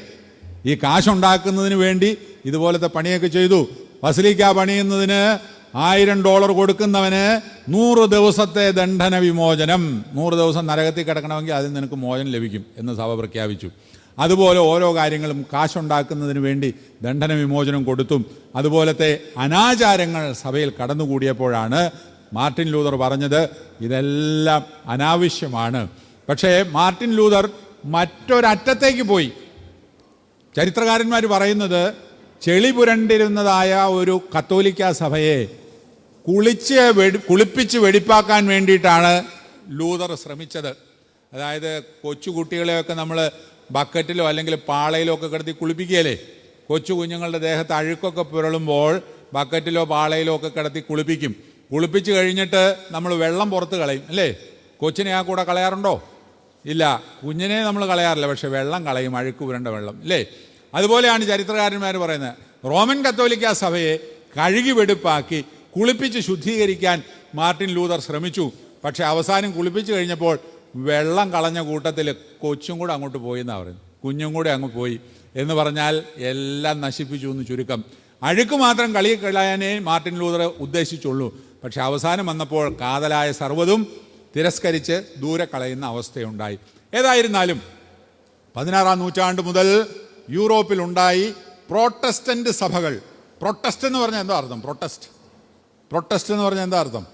ഈ കാശുണ്ടാക്കുന്നതിന് വേണ്ടി ഇതുപോലത്തെ പണിയൊക്കെ ചെയ്തു. ബസലിക്ക പണിയുന്നതിന് $1000 കൊടുക്കുന്നവന് 100 ദിവസത്തെ ദണ്ഡന വിമോചനം, 100 ദിവസം നരകത്തിൽ കിടക്കണമെങ്കിൽ അതിൽ നിനക്ക് മോചനം ലഭിക്കും എന്ന് സഭ പ്രഖ്യാപിച്ചു. അതുപോലെ ഓരോ കാര്യങ്ങളും കാശുണ്ടാക്കുന്നതിന് വേണ്ടി ദണ്ഡന വിമോചനം കൊടുത്തും. അതുപോലത്തെ അനാചാരങ്ങൾ സഭയിൽ കടന്നുകൂടിയപ്പോഴാണ് മാർട്ടിൻ ലൂഥർ പറഞ്ഞത് ഇതെല്ലാം അനാവശ്യമാണ്. പക്ഷേ മാർട്ടിൻ ലൂഥർ മറ്റൊരറ്റത്തേക്ക് പോയി. ചരിത്രകാരന്മാർ പറയുന്നത് ചെളി പുരണ്ടിരുന്നതായ ഒരു കത്തോലിക്ക സഭയെ കുളിപ്പിച്ച് വെടിപ്പാക്കാൻ വേണ്ടിയിട്ടാണ് ലൂഥർ ശ്രമിച്ചത്. അതായത് കൊച്ചുകുട്ടികളെയൊക്കെ നമ്മൾ ബക്കറ്റിലോ അല്ലെങ്കിൽ പാളയിലോ ഒക്കെ കിടത്തി കുളിപ്പിക്കുകയല്ലേ? കൊച്ചു കുഞ്ഞുങ്ങളുടെ ദേഹത്ത് അഴുക്കൊക്കെ പുരളുമ്പോൾ ബക്കറ്റിലോ പാളയിലോ ഒക്കെ കിടത്തി കുളിപ്പിക്കും. കുളിപ്പിച്ച് കഴിഞ്ഞിട്ട് നമ്മൾ വെള്ളം പുറത്ത് കളയും അല്ലേ? കൊച്ചിനെ ആ കൂടെ കളയാറുണ്ടോ? ഇല്ല, കുഞ്ഞിനെ നമ്മൾ കളയാറില്ല, പക്ഷെ വെള്ളം കളയും, അഴുക്ക് പുരണ്ട വെള്ളം അല്ലേ? അതുപോലെയാണ് ചരിത്രകാരന്മാർ പറയുന്നത്. റോമൻ കത്തോലിക്ക സഭയെ കഴുകി വെടുപ്പാക്കി കുളിപ്പിച്ച് ശുദ്ധീകരിക്കാൻ മാർട്ടിൻ ലൂഥർ ശ്രമിച്ചു. പക്ഷെ അവസാനം കുളിപ്പിച്ച് കഴിഞ്ഞപ്പോൾ വെള്ളം കളഞ്ഞ കൂട്ടത്തിൽ കൊച്ചും കൂടെ അങ്ങോട്ട് പോയി എന്നാണ് പറയുന്നത്. കുഞ്ഞും കൂടെ അങ്ങ് പോയി എന്ന് പറഞ്ഞാൽ എല്ലാം നശിപ്പിച്ചു എന്ന് ചുരുക്കം. അഴുക്ക് മാത്രം കളയാനേ മാർട്ടിൻ ലൂതർ ഉദ്ദേശിച്ചുള്ളൂ. പക്ഷെ അവസാനം വന്നപ്പോൾ കാതലായ സർവ്വതും തിരസ്കരിച്ച് ദൂരെ കളയുന്ന അവസ്ഥയുണ്ടായി. ഏതായിരുന്നാലും 16-ാം നൂറ്റാണ്ട് മുതൽ യൂറോപ്പിലുണ്ടായി പ്രോട്ടസ്റ്റന്റ് സഭകൾ. പ്രൊട്ടസ്റ്റ് എന്ന് പറഞ്ഞാൽ എന്താ അർത്ഥം? പ്രൊട്ടസ്റ്റ് എന്ന് പറഞ്ഞാൽ എന്താ അർത്ഥം?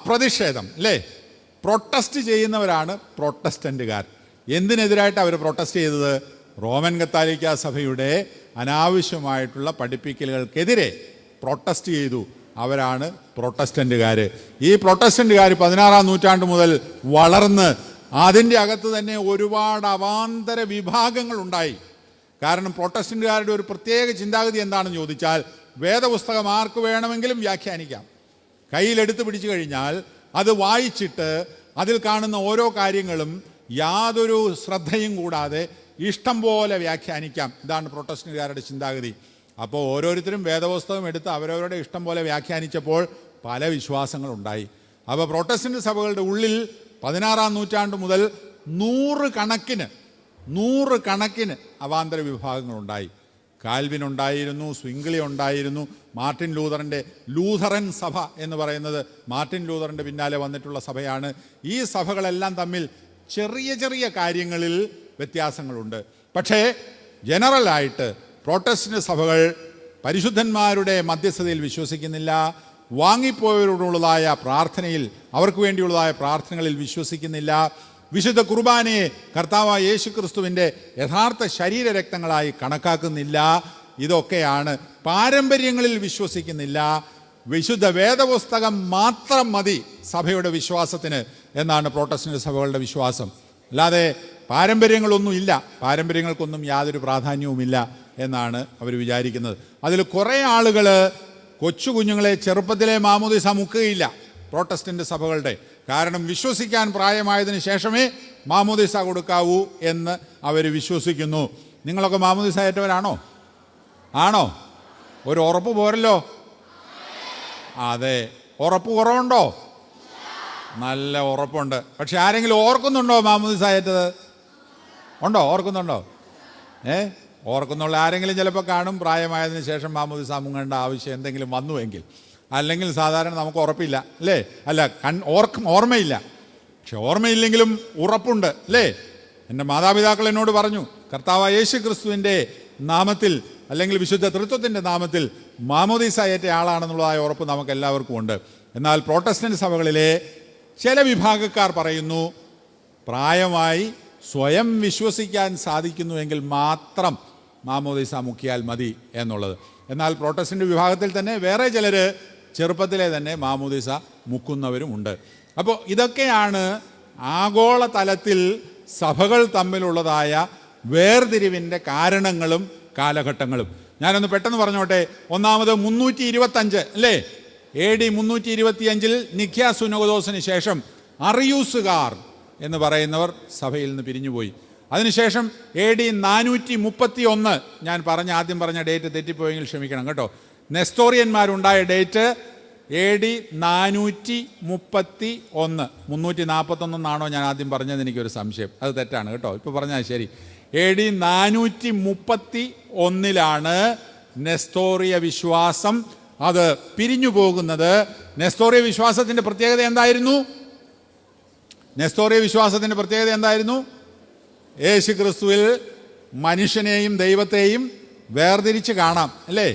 പ്രതിഷേധം അല്ലേ? പ്രൊട്ടസ്റ്റ് ചെയ്യുന്നവരാണ് പ്രൊട്ടസ്റ്റന്റുകാർ. എന്തിനെതിരായിട്ട് അവർ പ്രൊട്ടസ്റ്റ് ചെയ്തത്? റോമൻ കത്തോലിക്ക സഭയുടെ അനാവശ്യമായിട്ടുള്ള പഠിപ്പിക്കലുകൾക്കെതിരെ പ്രൊട്ടസ്റ്റ് ചെയ്തു. അവരാണ് പ്രൊട്ടസ്റ്റന്റുകാർ. ഈ പ്രൊട്ടസ്റ്റന്റുകാർ 16-ാം നൂറ്റാണ്ട് മുതൽ വളർന്ന് അതിൻ്റെ അകത്ത് തന്നെ ഒരുപാട് അവാന്തര വിഭാഗങ്ങളുണ്ടായി. കാരണം പ്രൊട്ടസ്റ്റന്റുകാരുടെ ഒരു പ്രത്യേക ചിന്താഗതി എന്താണെന്ന് ചോദിച്ചാൽ, വേദപുസ്തകം ആർക്ക് വേണമെങ്കിലും വ്യാഖ്യാനിക്കാം. കയ്യിലെടുത്ത് പിടിച്ചു കഴിഞ്ഞാൽ അത് വായിച്ചിട്ട് അതിൽ കാണുന്ന ഓരോ കാര്യങ്ങളും യാതൊരു ശ്രദ്ധയും കൂടാതെ ഇഷ്ടം പോലെ വ്യാഖ്യാനിക്കാം. ഇതാണ് പ്രൊട്ടസ്റ്റന്റുകാരുടെ ചിന്താഗതി. അപ്പോൾ ഓരോരുത്തരും വേദപുസ്തകം എടുത്ത് അവരവരുടെ ഇഷ്ടം പോലെ വ്യാഖ്യാനിച്ചപ്പോൾ പല വിശ്വാസങ്ങളുണ്ടായി. അപ്പോൾ പ്രൊട്ടസ്റ്റന്റ് സഭകളുടെ ഉള്ളിൽ 16-ാം നൂറ്റാണ്ട് മുതൽ നൂറുകണക്കിന് അവാന്തര വിഭാഗങ്ങളുണ്ടായി. കാൽവിൻ ഉണ്ടായിരുന്നു, സ്വിംഗ്ലി ഉണ്ടായിരുന്നു, മാർട്ടിൻ ലൂതറിൻ്റെ ലൂഥറൻ സഭ എന്ന് പറയുന്നത് മാർട്ടിൻ ലൂതറിൻ്റെ പിന്നാലെ വന്നിട്ടുള്ള സഭയാണ്. ഈ സഭകളെല്ലാം തമ്മിൽ ചെറിയ ചെറിയ കാര്യങ്ങളിൽ വ്യത്യാസങ്ങളുണ്ട്. പക്ഷേ ജനറലായിട്ട് പ്രൊട്ടസ്റ്റന്റ് സഭകൾ പരിശുദ്ധന്മാരുടെ മധ്യസ്ഥതയിൽ വിശ്വസിക്കുന്നില്ല. വാങ്ങിപ്പോയവരോടുള്ളതായ പ്രാർത്ഥനയിൽ, അവർക്ക് വേണ്ടിയുള്ളതായ പ്രാർത്ഥനകളിൽ വിശ്വസിക്കുന്നില്ല. വിശുദ്ധ കുർബാനയെ കർത്താവായ യേശു ക്രിസ്തുവിൻ്റെ യഥാർത്ഥ ശരീരരക്തങ്ങളായി കണക്കാക്കുന്നില്ല. ഇതൊക്കെയാണ്. പാരമ്പര്യങ്ങളിൽ വിശ്വസിക്കുന്നില്ല. വിശുദ്ധ വേദപുസ്തകം മാത്രം മതി സഭയുടെ വിശ്വാസത്തിന് എന്നാണ് പ്രൊട്ടസ്റ്റന്റ് സഭകളുടെ വിശ്വാസം. അല്ലാതെ പാരമ്പര്യങ്ങളൊന്നും ഇല്ല, പാരമ്പര്യങ്ങൾക്കൊന്നും യാതൊരു പ്രാധാന്യവുമില്ല എന്നാണ് അവർ വിചാരിക്കുന്നത്. അതിൽ കുറേ ആളുകൾ കൊച്ചു കുഞ്ഞുങ്ങളെ ചെറുപ്പത്തിലെ മാമോദിസ മുക്കുകയില്ല പ്രൊട്ടസ്റ്റന്റ് സഭകളുടെ. കാരണം വിശ്വസിക്കാൻ പ്രായമായതിനു ശേഷമേ മാമോദിസ കൊടുക്കാവൂ എന്ന് അവർ വിശ്വസിക്കുന്നു. നിങ്ങളൊക്കെ മാമോദിസ ഏറ്റവരാണോ? ആണോ? ഒരു ഉറപ്പ് പോരല്ലോ. അതെ, ഉറപ്പ് കുറവുണ്ടോ? നല്ല ഉറപ്പുണ്ട്. പക്ഷെ ആരെങ്കിലും ഓർക്കുന്നുണ്ടോ മാമോദിസ ഏറ്റത്? ഉണ്ടോ? ഓർക്കുന്നുണ്ടോ? ഓർക്കുന്നുള്ള ആരെങ്കിലും ചിലപ്പോൾ കാണും. പ്രായമായതിനു ശേഷം മാമോദിസ മുങ്ങേണ്ട ആവശ്യം എന്തെങ്കിലും വന്നുവെങ്കിൽ. അല്ലെങ്കിൽ സാധാരണ നമുക്ക് ഉറപ്പില്ല അല്ലേ? അല്ല, ഓർമ്മയില്ല. പക്ഷെ ഓർമ്മയില്ലെങ്കിലും ഉറപ്പുണ്ട് അല്ലേ? എൻ്റെ മാതാപിതാക്കൾ എന്നോട് പറഞ്ഞു, കർത്താവായ യേശു ക്രിസ്തുവിൻ്റെ നാമത്തിൽ അല്ലെങ്കിൽ വിശുദ്ധ തൃത്വത്തിൻ്റെ നാമത്തിൽ മാമോദിസ ഏറ്റ ആളാണെന്നുള്ളതായ ഉറപ്പ് നമുക്ക് എല്ലാവർക്കും ഉണ്ട്. എന്നാൽ പ്രൊട്ടസ്റ്റന്റ് സഭകളിലെ ചില വിഭാഗക്കാർ പറയുന്നു, പ്രായമായി സ്വയം വിശ്വസിക്കാൻ സാധിക്കുന്നുവെങ്കിൽ മാത്രം മാമോദിസ മുക്കിയാൽ മതി എന്നുള്ളത്. എന്നാൽ പ്രൊട്ടസ്റ്റന്റ് വിഭാഗത്തിൽ തന്നെ വേറെ ചിലർ ചെറുപ്പത്തിലെ തന്നെ മാമോദിസ മുക്കുന്നവരുമുണ്ട്. അപ്പോൾ ഇതൊക്കെയാണ് ആഗോള തലത്തിൽ സഭകൾ തമ്മിലുള്ളതായ വേർതിരിവിൻ്റെ കാരണങ്ങളും കാലഘട്ടങ്ങളും. ഞാനൊന്ന് പെട്ടെന്ന് പറഞ്ഞോട്ടെ. ഒന്നാമത് 325 അല്ലേ? AD 325 നിഖ്യാ സുനോദോസിന് ശേഷം അറിയൂസുകാർ എന്ന് പറയുന്നവർ സഭയിൽ നിന്ന് പിരിഞ്ഞുപോയി. അതിനുശേഷം AD 431, ഞാൻ ആദ്യം പറഞ്ഞ ഡേറ്റ് തെറ്റിപ്പോയെങ്കിൽ ക്ഷമിക്കണം കേട്ടോ. നെസ്തോറിയന്മാരുണ്ടായ ഡേറ്റ് AD 431. 341 എന്നാണോ ഞാൻ ആദ്യം പറഞ്ഞത്? എനിക്കൊരു സംശയം. അത് തെറ്റാണ് കേട്ടോ. ഇപ്പോൾ പറഞ്ഞാൽ ശരി. AD 431 നെസ്തോറിയ വിശ്വാസം അത് പിരിഞ്ഞു പോകുന്നത്. നെസ്തോറിയ വിശ്വാസത്തിൻ്റെ പ്രത്യേകത എന്തായിരുന്നു? യേശു ക്രിസ്തുവിൽ മനുഷ്യനെയും ദൈവത്തെയും വേർതിരിച്ച് കാണാം അല്ലേ?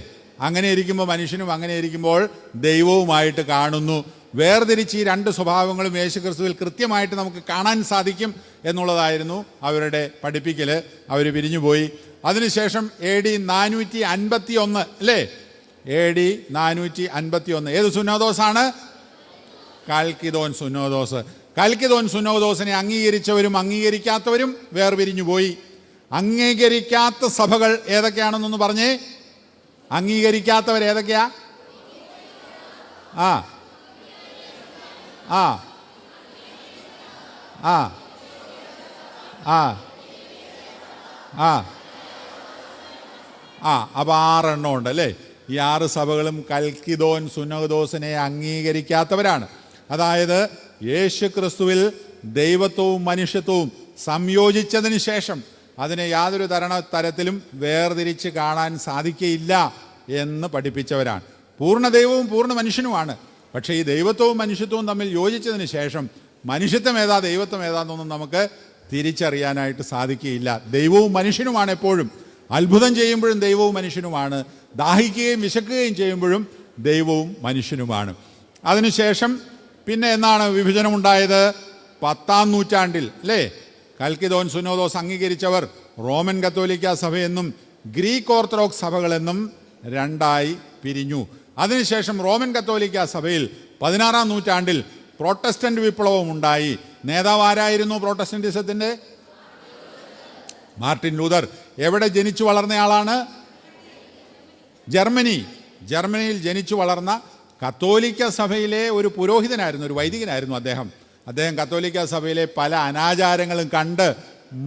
അങ്ങനെ ഇരിക്കുമ്പോൾ മനുഷ്യനും അങ്ങനെ ഇരിക്കുമ്പോൾ ദൈവവുമായിട്ട് കാണുന്നു. വേർതിരിച്ച് ഈ രണ്ട് സ്വഭാവങ്ങളും യേശു ക്രിസ്തുവിൽ കൃത്യമായിട്ട് നമുക്ക് കാണാൻ സാധിക്കും എന്നുള്ളതായിരുന്നു അവരുടെ പഠിപ്പിക്കൽ. അവർ പിരിഞ്ഞുപോയി. അതിനുശേഷം AD 451 അല്ലേ? AD 451 ഏത് സുനോദോസാണ്? കാൽക്കിദോൻ സുനോദോസ്. കാൽക്കിദോൻ സുനോദോസിനെ അംഗീകരിച്ചവരും അംഗീകരിക്കാത്തവരും വേർപിരിഞ്ഞുപോയി. അംഗീകരിക്കാത്ത സഭകൾ ഏതൊക്കെയാണെന്നൊന്ന് പറഞ്ഞേ. അംഗീകരിക്കാത്തവർ ഏതൊക്കെയാ? ആ ആ ആ ആ ആ ആ അപ്പോൾ 6 എണ്ണം ഉണ്ട് അല്ലേ? ഈ 6 സഭകളും കൽക്കിദോൻ സുനോദോസിനെ അംഗീകരിക്കാത്തവരാണ്. അതായത് യേശു ക്രിസ്തുവിൽ ദൈവത്വവും മനുഷ്യത്വവും സംയോജിച്ചതിന് ശേഷം അതിനെ യാതൊരു തരത്തിലും വേർതിരിച്ച് കാണാൻ സാധിക്കയില്ല എന്ന് പഠിപ്പിച്ചവരാണ്. പൂർണ്ണ ദൈവവും പൂർണ്ണ മനുഷ്യനുമാണ്. പക്ഷേ ഈ ദൈവത്വവും മനുഷ്യത്വവും തമ്മിൽ യോജിച്ചതിന് ശേഷം മനുഷ്യത്വം ഏതാ ദൈവത്വം ഏതാണെന്നൊന്നും നമുക്ക് തിരിച്ചറിയാനായിട്ട് സാധിക്കുകയില്ല. ദൈവവും മനുഷ്യനുമാണ് എപ്പോഴും. അത്ഭുതം ചെയ്യുമ്പോഴും ദൈവവും മനുഷ്യനുമാണ്. ദാഹിക്കുകയും വിശക്കുകയും ചെയ്യുമ്പോഴും ദൈവവും മനുഷ്യനുമാണ്. അതിനുശേഷം പിന്നെ എന്നാണ് വിഭജനമുണ്ടായത്? 10-ാം നൂറ്റാണ്ടിൽ അല്ലേ? കൽക്കിദോൻ സുനോദോസ് അംഗീകരിച്ചവർ റോമൻ കത്തോലിക്ക സഭയെന്നും ഗ്രീക്ക് ഓർത്തഡോക്സ് സഭകളെന്നും രണ്ടായി പിരിഞ്ഞു. അതിനുശേഷം റോമൻ കത്തോലിക്ക സഭയിൽ 16-ാം നൂറ്റാണ്ടിൽ പ്രോട്ടസ്റ്റന്റ് വിപ്ലവം ഉണ്ടായി. നേതാവ് ആരായിരുന്നു പ്രോട്ടസ്റ്റന്റിസത്തിന്റെ? Martin Luther. എവിടെ ജനിച്ചു വളർന്നയാളാണ്? ജർമ്മനിയിൽ ജനിച്ചു വളർന്ന കത്തോലിക്ക സഭയിലെ ഒരു പുരോഹിതനായിരുന്നു, ഒരു വൈദികനായിരുന്നു അദ്ദേഹം. കത്തോലിക്ക സഭയിലെ പല അനാചാരങ്ങളും കണ്ട്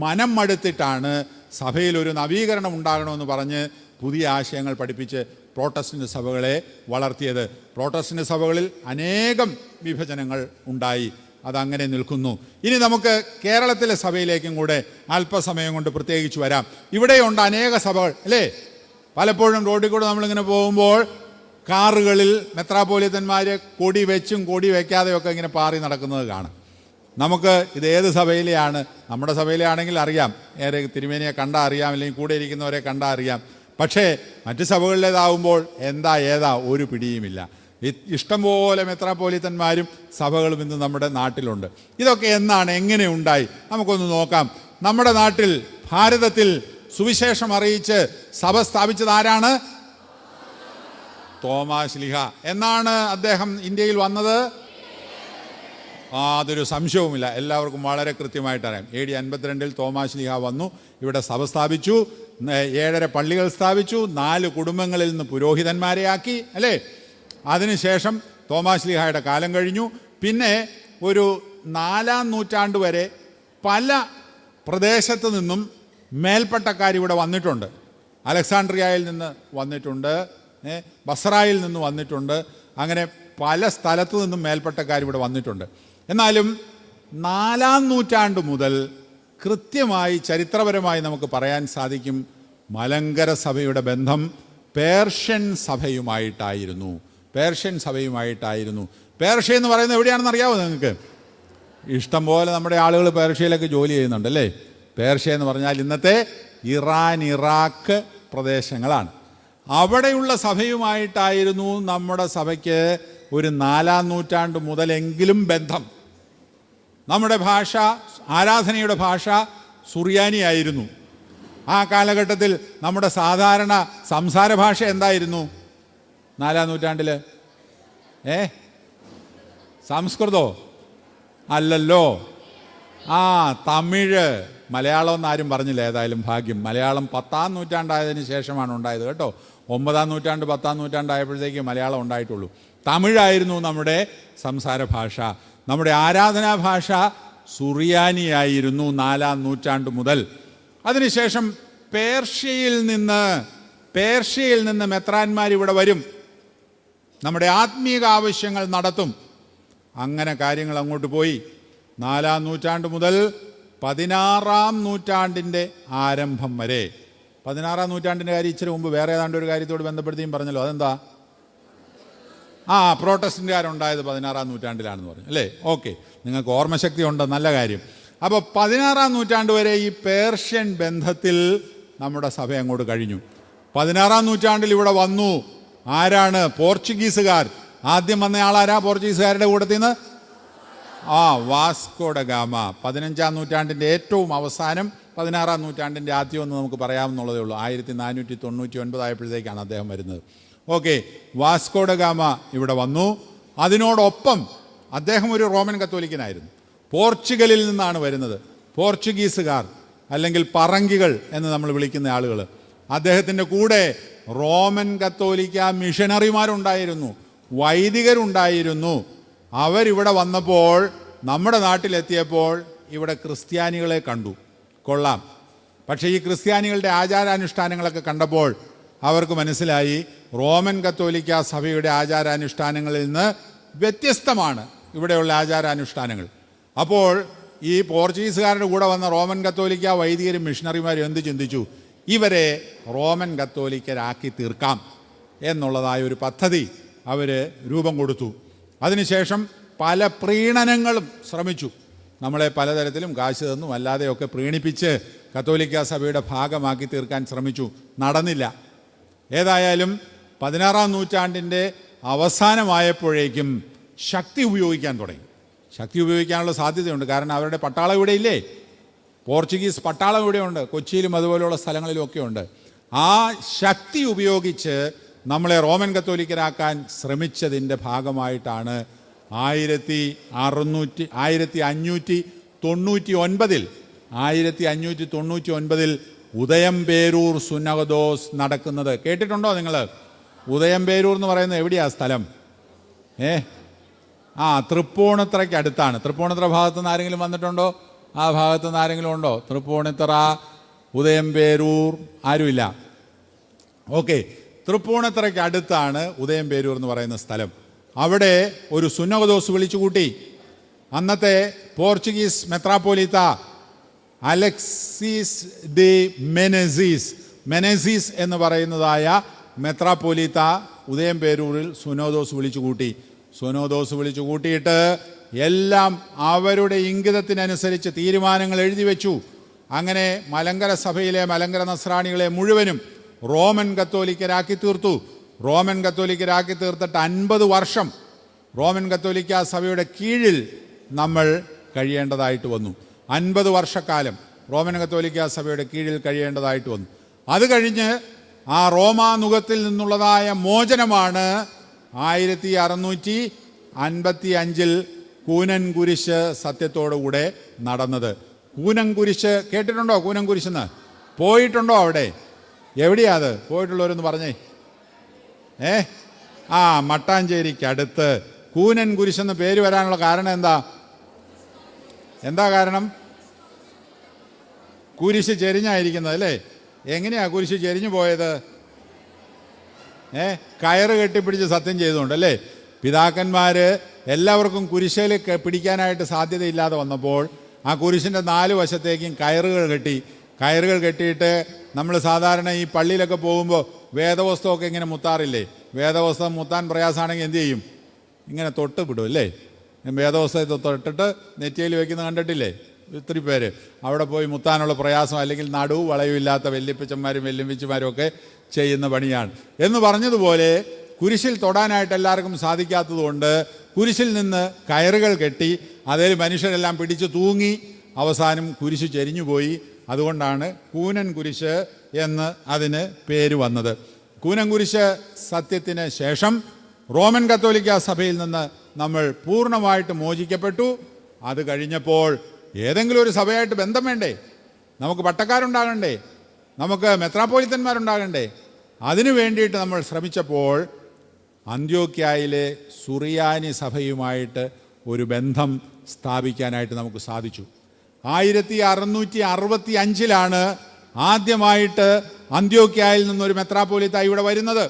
മനം മടുത്തിട്ടാണ് സഭയിൽ ഒരു നവീകരണം ഉണ്ടാകണമെന്ന് പറഞ്ഞ് പുതിയ ആശയങ്ങൾ പഠിപ്പിച്ച് പ്രോട്ടസ്റ്റന്റ് സഭകളെ വളർത്തിയത്. പ്രോട്ടസ്റ്റന്റ് സഭകളിൽ അനേകം വിഭജനങ്ങൾ ഉണ്ടായി. അതങ്ങനെ നിൽക്കുന്നു. ഇനി നമുക്ക് കേരളത്തിലെ സഭയിലേക്കും കൂടെ അല്പസമയം കൊണ്ട് പ്രത്യേകിച്ച് വരാം. ഇവിടെയുണ്ട് അനേക സഭകൾ അല്ലേ? പലപ്പോഴും റോഡിൽ കൂടെ നമ്മളിങ്ങനെ പോകുമ്പോൾ കാറുകളിൽ മെത്രാപ്പോലിത്തന്മാർ കൊടി വെച്ചും കൊടി വയ്ക്കാതെയൊക്കെ ഇങ്ങനെ പാറി നടക്കുന്നത് കാണാം. നമുക്ക് ഇത് ഏത് സഭയിലെയാണ്? നമ്മുടെ സഭയിലെ ആണെങ്കിൽ അറിയാം, ഏറെ തിരുമേനിയെ കണ്ടാൽ അറിയാം, അല്ലെങ്കിൽ കൂടെ ഇരിക്കുന്നവരെ കണ്ടാൽ അറിയാം. പക്ഷേ മറ്റ് സഭകളിലേതാവുമ്പോൾ എന്താ ഏതാ ഒരു പിടിയുമില്ല. ഇഷ്ടംപോലെ മെത്രാപ്പോലിത്തന്മാരും സഭകളും ഇന്ന് നമ്മുടെ നാട്ടിലുണ്ട്. ഇതൊക്കെ എന്നാണ്, എങ്ങനെ ഉണ്ടായി? നമുക്കൊന്ന് നോക്കാം. നമ്മുടെ നാട്ടിൽ ഭാരതത്തിൽ സുവിശേഷം അറിയിച്ച് സഭ സ്ഥാപിച്ചത് ആരാണ്? തോമാശ്ലീഹ. എന്നാണ് അദ്ദേഹം ഇന്ത്യയിൽ വന്നത്? അതൊരു സംശയവുമില്ല, എല്ലാവർക്കും വളരെ കൃത്യമായിട്ട് അറിയാം. AD 52 തോമാശ്ലീഹ വന്നു, ഇവിടെ സഭ സ്ഥാപിച്ചു, 7 പള്ളികൾ സ്ഥാപിച്ചു, 4 കുടുംബങ്ങളിൽ നിന്ന് പുരോഹിതന്മാരെ ആക്കി അല്ലേ? അതിനുശേഷം തോമാശ്ലീഹയുടെ കാലം കഴിഞ്ഞു. പിന്നെ ഒരു 4-ാം നൂറ്റാണ്ട് വരെ പല പ്രദേശത്തു നിന്നും മേൽപ്പട്ടക്കാരിവിടെ വന്നിട്ടുണ്ട്. അലക്സാണ്ട്രിയയിൽ നിന്ന് വന്നിട്ടുണ്ട്, ബസ്രയിൽ നിന്ന് വന്നിട്ടുണ്ട്. അങ്ങനെ പല സ്ഥലത്തു നിന്നും മേൽപ്പട്ടക്കാരിവിടെ വന്നിട്ടുണ്ട്. എന്നാലും 4-ാം നൂറ്റാണ്ട് മുതൽ കൃത്യമായി ചരിത്രപരമായി നമുക്ക് പറയാൻ സാധിക്കും, മലങ്കര സഭയുടെ ബന്ധം പേർഷ്യൻ സഭയുമായിട്ടായിരുന്നു. പേർഷ്യ എന്ന് പറയുന്നത് എവിടെയാണെന്ന് അറിയാമോ നിങ്ങൾക്ക്? ഇഷ്ടം പോലെ നമ്മുടെ ആളുകൾ പേർഷ്യയിലൊക്കെ ജോലി ചെയ്യുന്നുണ്ട് അല്ലേ? പേർഷ്യ എന്ന് പറഞ്ഞാൽ ഇന്നത്തെ ഇറാൻ, ഇറാഖ് പ്രദേശങ്ങളാണ്. അവിടെയുള്ള സഭയുമായിട്ടായിരുന്നു നമ്മുടെ സഭയ്ക്ക് ഒരു 4-ാം നൂറ്റാണ്ട് മുതലെങ്കിലും ബന്ധം. നമ്മുടെ ഭാഷ, ആരാധനയുടെ ഭാഷ സുറിയാനിയായിരുന്നു. ആ കാലഘട്ടത്തിൽ നമ്മുടെ സാധാരണ സംസാര ഭാഷ എന്തായിരുന്നു 4-ാം നൂറ്റാണ്ടിൽ? സംസ്കൃതോ? അല്ലല്ലോ, തമിഴ്. മലയാളം എന്ന് ആരും പറഞ്ഞില്ല, ഏതായാലും ഭാഗ്യം. മലയാളം 10-ാം നൂറ്റാണ്ടായതിന് ശേഷമാണ് ഉണ്ടായത് കേട്ടോ. 9-ാം നൂറ്റാണ്ട് 10-ാം നൂറ്റാണ്ടായപ്പോഴത്തേക്ക് മലയാളം ഉണ്ടായിട്ടുള്ളൂ. തമിഴായിരുന്നു നമ്മുടെ സംസാര ഭാഷ. നമ്മുടെ ആരാധനാ ഭാഷ സുറിയാനിയായിരുന്നു 4-ാം നൂറ്റാണ്ട് മുതൽ. അതിനുശേഷം പേർഷ്യയിൽ നിന്ന് മെത്രാന്മാർ ഇവിടെ വരും, നമ്മുടെ ആത്മീക ആവശ്യങ്ങൾ നടത്തും. അങ്ങനെ കാര്യങ്ങൾ അങ്ങോട്ട് പോയി. 4-ാം നൂറ്റാണ്ട് മുതൽ 16-ാം നൂറ്റാണ്ടിൻ്റെ ആരംഭം വരെ. 16-ാം നൂറ്റാണ്ടിൻ്റെ കാര്യം ഇച്ചിരി മുമ്പ് വേറെ ഏതാണ്ട് ഒരു കാര്യത്തോട് ബന്ധപ്പെടുത്തിയും പറഞ്ഞല്ലോ. അതെന്താ? പ്രോട്ടസ്റ്റന്റുകാരുണ്ടായത് 16-ാം നൂറ്റാണ്ടിലാണെന്ന് പറഞ്ഞു അല്ലേ? ഓക്കെ, നിങ്ങൾക്ക് ഓർമ്മശക്തി ഉണ്ട്, നല്ല കാര്യം. അപ്പോൾ 16-ാം നൂറ്റാണ്ട് വരെ ഈ പേർഷ്യൻ ബന്ധത്തിൽ നമ്മുടെ സഭ അങ്ങോട്ട് കഴിഞ്ഞു. 16-ാം നൂറ്റാണ്ടിൽ ഇവിടെ വന്നു ആരാണ്? പോർച്ചുഗീസുകാർ. ആദ്യം വന്നയാളാരാ പോർച്ചുഗീസുകാരുടെ കൂട്ടത്തിൽ നിന്ന്? Vasco da Gama. 15-ാം നൂറ്റാണ്ടിൻ്റെ ഏറ്റവും അവസാനം 16-ാം നൂറ്റാണ്ടിൻ്റെ ആദ്യമെന്ന് നമുക്ക് പറയാവുന്നുള്ളതേ ഉള്ളൂ. 1499 ആയപ്പോഴത്തേക്കാണ് അദ്ദേഹം വരുന്നത്. ഓക്കെ, വാസ്കോ ഡ ഗാമ ഇവിടെ വന്നു. അതിനോടൊപ്പം അദ്ദേഹം ഒരു റോമൻ കത്തോലിക്കനായിരുന്നു. പോർച്ചുഗലിൽ നിന്നാണ് വരുന്നത്. പോർച്ചുഗീസുകാർ അല്ലെങ്കിൽ പറങ്കികൾ എന്ന് നമ്മൾ വിളിക്കുന്ന ആളുകൾ. അദ്ദേഹത്തിൻ്റെ കൂടെ റോമൻ കത്തോലിക്ക മിഷനറിമാരുണ്ടായിരുന്നു, വൈദികരുണ്ടായിരുന്നു. അവരിവിടെ വന്നപ്പോൾ, നമ്മുടെ നാട്ടിലെത്തിയപ്പോൾ ഇവിടെ ക്രിസ്ത്യാനികളെ കണ്ടു. കൊള്ളാം. പക്ഷേ ഈ ക്രിസ്ത്യാനികളുടെ ആചാരാനുഷ്ഠാനങ്ങളൊക്കെ കണ്ടപ്പോൾ അവർക്ക് മനസ്സിലായി റോമൻ കത്തോലിക്ക സഭയുടെ ആചാരാനുഷ്ഠാനങ്ങളിൽ നിന്ന് വ്യത്യസ്തമാണ് ഇവിടെയുള്ള ആചാരാനുഷ്ഠാനങ്ങൾ. അപ്പോൾ ഈ പോർച്ചുഗീസുകാരുടെ കൂടെ വന്ന റോമൻ കത്തോലിക്ക വൈദികരും മിഷണറിമാരും എന്ത് ചിന്തിച്ചു? ഇവരെ റോമൻ കത്തോലിക്കരാക്കി തീർക്കാം എന്നുള്ളതായ ഒരു പദ്ധതി അവർ രൂപം കൊടുത്തു. അതിനുശേഷം പല പ്രീണനങ്ങളും ശ്രമിച്ചു. നമ്മളെ പലതരത്തിലും കാശ് തന്നും അല്ലാതെയൊക്കെ പ്രീണിപ്പിച്ച് കത്തോലിക്ക സഭയുടെ ഭാഗമാക്കി തീർക്കാൻ ശ്രമിച്ചു. നടന്നില്ല. ഏതായാലും 16-ാം നൂറ്റാണ്ടിൻ്റെ അവസാനമായപ്പോഴേക്കും ശക്തി ഉപയോഗിക്കാൻ തുടങ്ങി. ശക്തി ഉപയോഗിക്കാനുള്ള സാധ്യതയുണ്ട്. കാരണം അവരുടെ പട്ടാളം ഇവിടെ ഇല്ലേ? പോർച്ചുഗീസ് പട്ടാളം ഇവിടെയുണ്ട്. കൊച്ചിയിലും അതുപോലെയുള്ള സ്ഥലങ്ങളിലും ഒക്കെ ഉണ്ട്. ആ ശക്തി ഉപയോഗിച്ച് നമ്മളെ റോമൻ കത്തോലിക്കരാക്കാൻ ശ്രമിച്ചതിൻ്റെ ഭാഗമായിട്ടാണ് 1599 ഉദയംപേരൂർ സുന്നഹദോസ് നടക്കുന്നത്. കേട്ടിട്ടുണ്ടോ നിങ്ങൾ? ഉദയംപേരൂർ എന്ന് പറയുന്നത് എവിടെയാ സ്ഥലം? തൃപ്പൂണിത്തറയ്ക്ക് അടുത്താണ്. തൃപ്പൂണിത്തറ ഭാഗത്തു നിന്ന് ആരെങ്കിലും വന്നിട്ടുണ്ടോ? ആ ഭാഗത്തു നിന്ന് ആരെങ്കിലും ഉണ്ടോ? തൃപ്പൂണിത്തറ, ഉദയംപേരൂർ ആരുമില്ല. ഓക്കെ, തൃപ്പൂണിത്തറയ്ക്ക് അടുത്താണ് ഉദയംപേരൂർ എന്ന് പറയുന്ന സ്ഥലം. അവിടെ ഒരു സുന്നഹദോസ് വിളിച്ചുകൂട്ടി. അന്നത്തെ പോർച്ചുഗീസ് മെത്രാപ്പോലീത്ത അലക്സിസ് ഡി മെനസീസ് എന്ന് പറയുന്നതായ മെത്രാപ്പോലീത്ത ഉദയംപേരൂരിൽ സുന്നഹദോസ് വിളിച്ചു കൂട്ടിയിട്ട് എല്ലാം അവരുടെ ഇംഗിതത്തിനനുസരിച്ച് തീരുമാനങ്ങൾ എഴുതി വെച്ചു. അങ്ങനെ മലങ്കര സഭയിലെ മലങ്കര നസ്രാണികളെ മുഴുവനും റോമൻ കത്തോലിക്കരാക്കി തീർത്തു. റോമൻ കത്തോലിക്കരാക്കി തീർത്തിട്ട് 50 വർഷം റോമൻ കത്തോലിക്ക സഭയുടെ കീഴിൽ നമ്മൾ കഴിയേണ്ടതായിട്ട് വന്നു. 50 വർഷക്കാലം റോമൻ കത്തോലിക്ക സഭയുടെ കീഴിൽ കഴിയേണ്ടതായിട്ട് വന്നു. അത് കഴിഞ്ഞ് ആ റോമാനുഗത്തിൽ നിന്നുള്ളതായ മോചനമാണ് 1655 കൂനൻ കുരിശ് സത്യത്തോടുകൂടെ നടന്നത്. കൂനൻ കുരിശ് കേട്ടിട്ടുണ്ടോ? കൂനൻ കുരിശെന്ന് പോയിട്ടുണ്ടോ? അവിടെ എവിടെയാ അത്? പോയിട്ടുള്ളവരൊന്ന് പറഞ്ഞേ. മട്ടാഞ്ചേരിക്ക് അടുത്ത്. കൂനൻ കുരിശെന്ന് പേര് വരാനുള്ള കാരണം എന്താ കാരണം? കുരിശ് ചെരിഞ്ഞായിരിക്കുന്നത് അല്ലേ? എങ്ങനെയാ കുരിശ് ചെരിഞ്ഞു പോയത്? കയറ് കെട്ടിപ്പിടിച്ച് സത്യം ചെയ്തുകൊണ്ട് അല്ലേ? പിതാക്കന്മാര് എല്ലാവർക്കും കുരിശിൽ പിടിക്കാനായിട്ട് സാധ്യതയില്ലാതെ വന്നപ്പോൾ ആ കുരിശിൻ്റെ 4 വശത്തേക്കും കയറുകൾ കെട്ടിയിട്ട് നമ്മൾ സാധാരണ ഈ പള്ളിയിലൊക്കെ പോകുമ്പോൾ വേദവസ്തുവൊക്കെ ഇങ്ങനെ മുത്താറില്ലേ? വേദവസ്തം മുത്താൻ പ്രയാസമാണെങ്കിൽ എന്ത് ചെയ്യും? ഇങ്ങനെ തൊട്ട് വിടും അല്ലേ? വേദവസ്തത്തെ തൊട്ടിട്ട് നെറ്റിയിൽ വെക്കുന്ന കണ്ടിട്ടില്ലേ? ഒത്തിരി പേര് അവിടെ പോയി മുത്താനുള്ള പ്രയാസം, അല്ലെങ്കിൽ നടുവ് വളയുമില്ലാത്ത വല്യപ്പച്ചന്മാരും വല്യമ്പിച്ചുമാരും ഒക്കെ ചെയ്യുന്ന പണിയാണ്. എന്ന് പറഞ്ഞതുപോലെ കുരിശിൽ തൊടാനായിട്ട് എല്ലാവർക്കും സാധിക്കാത്തതുകൊണ്ട് കുരിശിൽ നിന്ന് കയറുകൾ കെട്ടി അതിൽ മനുഷ്യരെല്ലാം പിടിച്ച് തൂങ്ങി അവസാനം കുരിശ് ചെരിഞ്ഞുപോയി. അതുകൊണ്ടാണ് കൂനൻ കുരിശ് എന്ന് അതിന് പേര് വന്നത്. കൂനൻ കുരിശ് സത്യത്തിന് ശേഷം റോമൻ കത്തോലിക്ക സഭയിൽ നിന്ന് നമ്മൾ പൂർണ്ണമായിട്ട് മോചിക്കപ്പെട്ടു. അത് കഴിഞ്ഞപ്പോൾ ഏതെങ്കിലും ഒരു സഭയായിട്ട് ബന്ധം വേണ്ടേ? നമുക്ക് പട്ടക്കാരുണ്ടാകണ്ടേ? നമുക്ക് മെത്രാപ്പോലിത്തന്മാരുണ്ടാകണ്ടേ? അതിനു വേണ്ടിയിട്ട് നമ്മൾ ശ്രമിച്ചപ്പോൾ അന്ത്യോക്യായിലെ സുറിയാനി സഭയുമായിട്ട് ഒരു ബന്ധം സ്ഥാപിക്കാനായിട്ട് നമുക്ക് സാധിച്ചു. 1665 ആദ്യമായിട്ട് അന്ത്യോക്യായിൽ നിന്നൊരു മെത്രാപ്പോലിത്ത ഇവിടെ വരുന്നത്.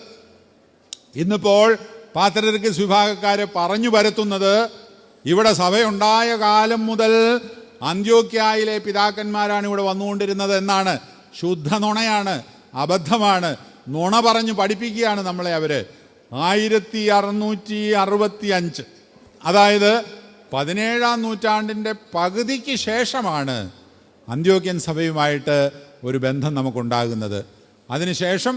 ഇന്നിപ്പോൾ പാത്രിയർക്കീസ് വിഭാഗക്കാരെ പറഞ്ഞു പരത്തുന്നത് ഇവിടെ സഭയുണ്ടായ കാലം മുതൽ അന്ത്യോക്യായിലെ പിതാക്കന്മാരാണ് ഇവിടെ വന്നുകൊണ്ടിരുന്നത് എന്നാണ്. ശുദ്ധ നുണയാണ്, അബദ്ധമാണ്. നുണ പറഞ്ഞു പഠിപ്പിക്കുകയാണ് നമ്മളെ അവര്. 1665, അതായത് 17-ാം നൂറ്റാണ്ടിൻ്റെ പകുതിക്ക് ശേഷമാണ് അന്ത്യോക്യൻ സഭയുമായിട്ട് ഒരു ബന്ധം നമുക്കുണ്ടാകുന്നത്. അതിനുശേഷം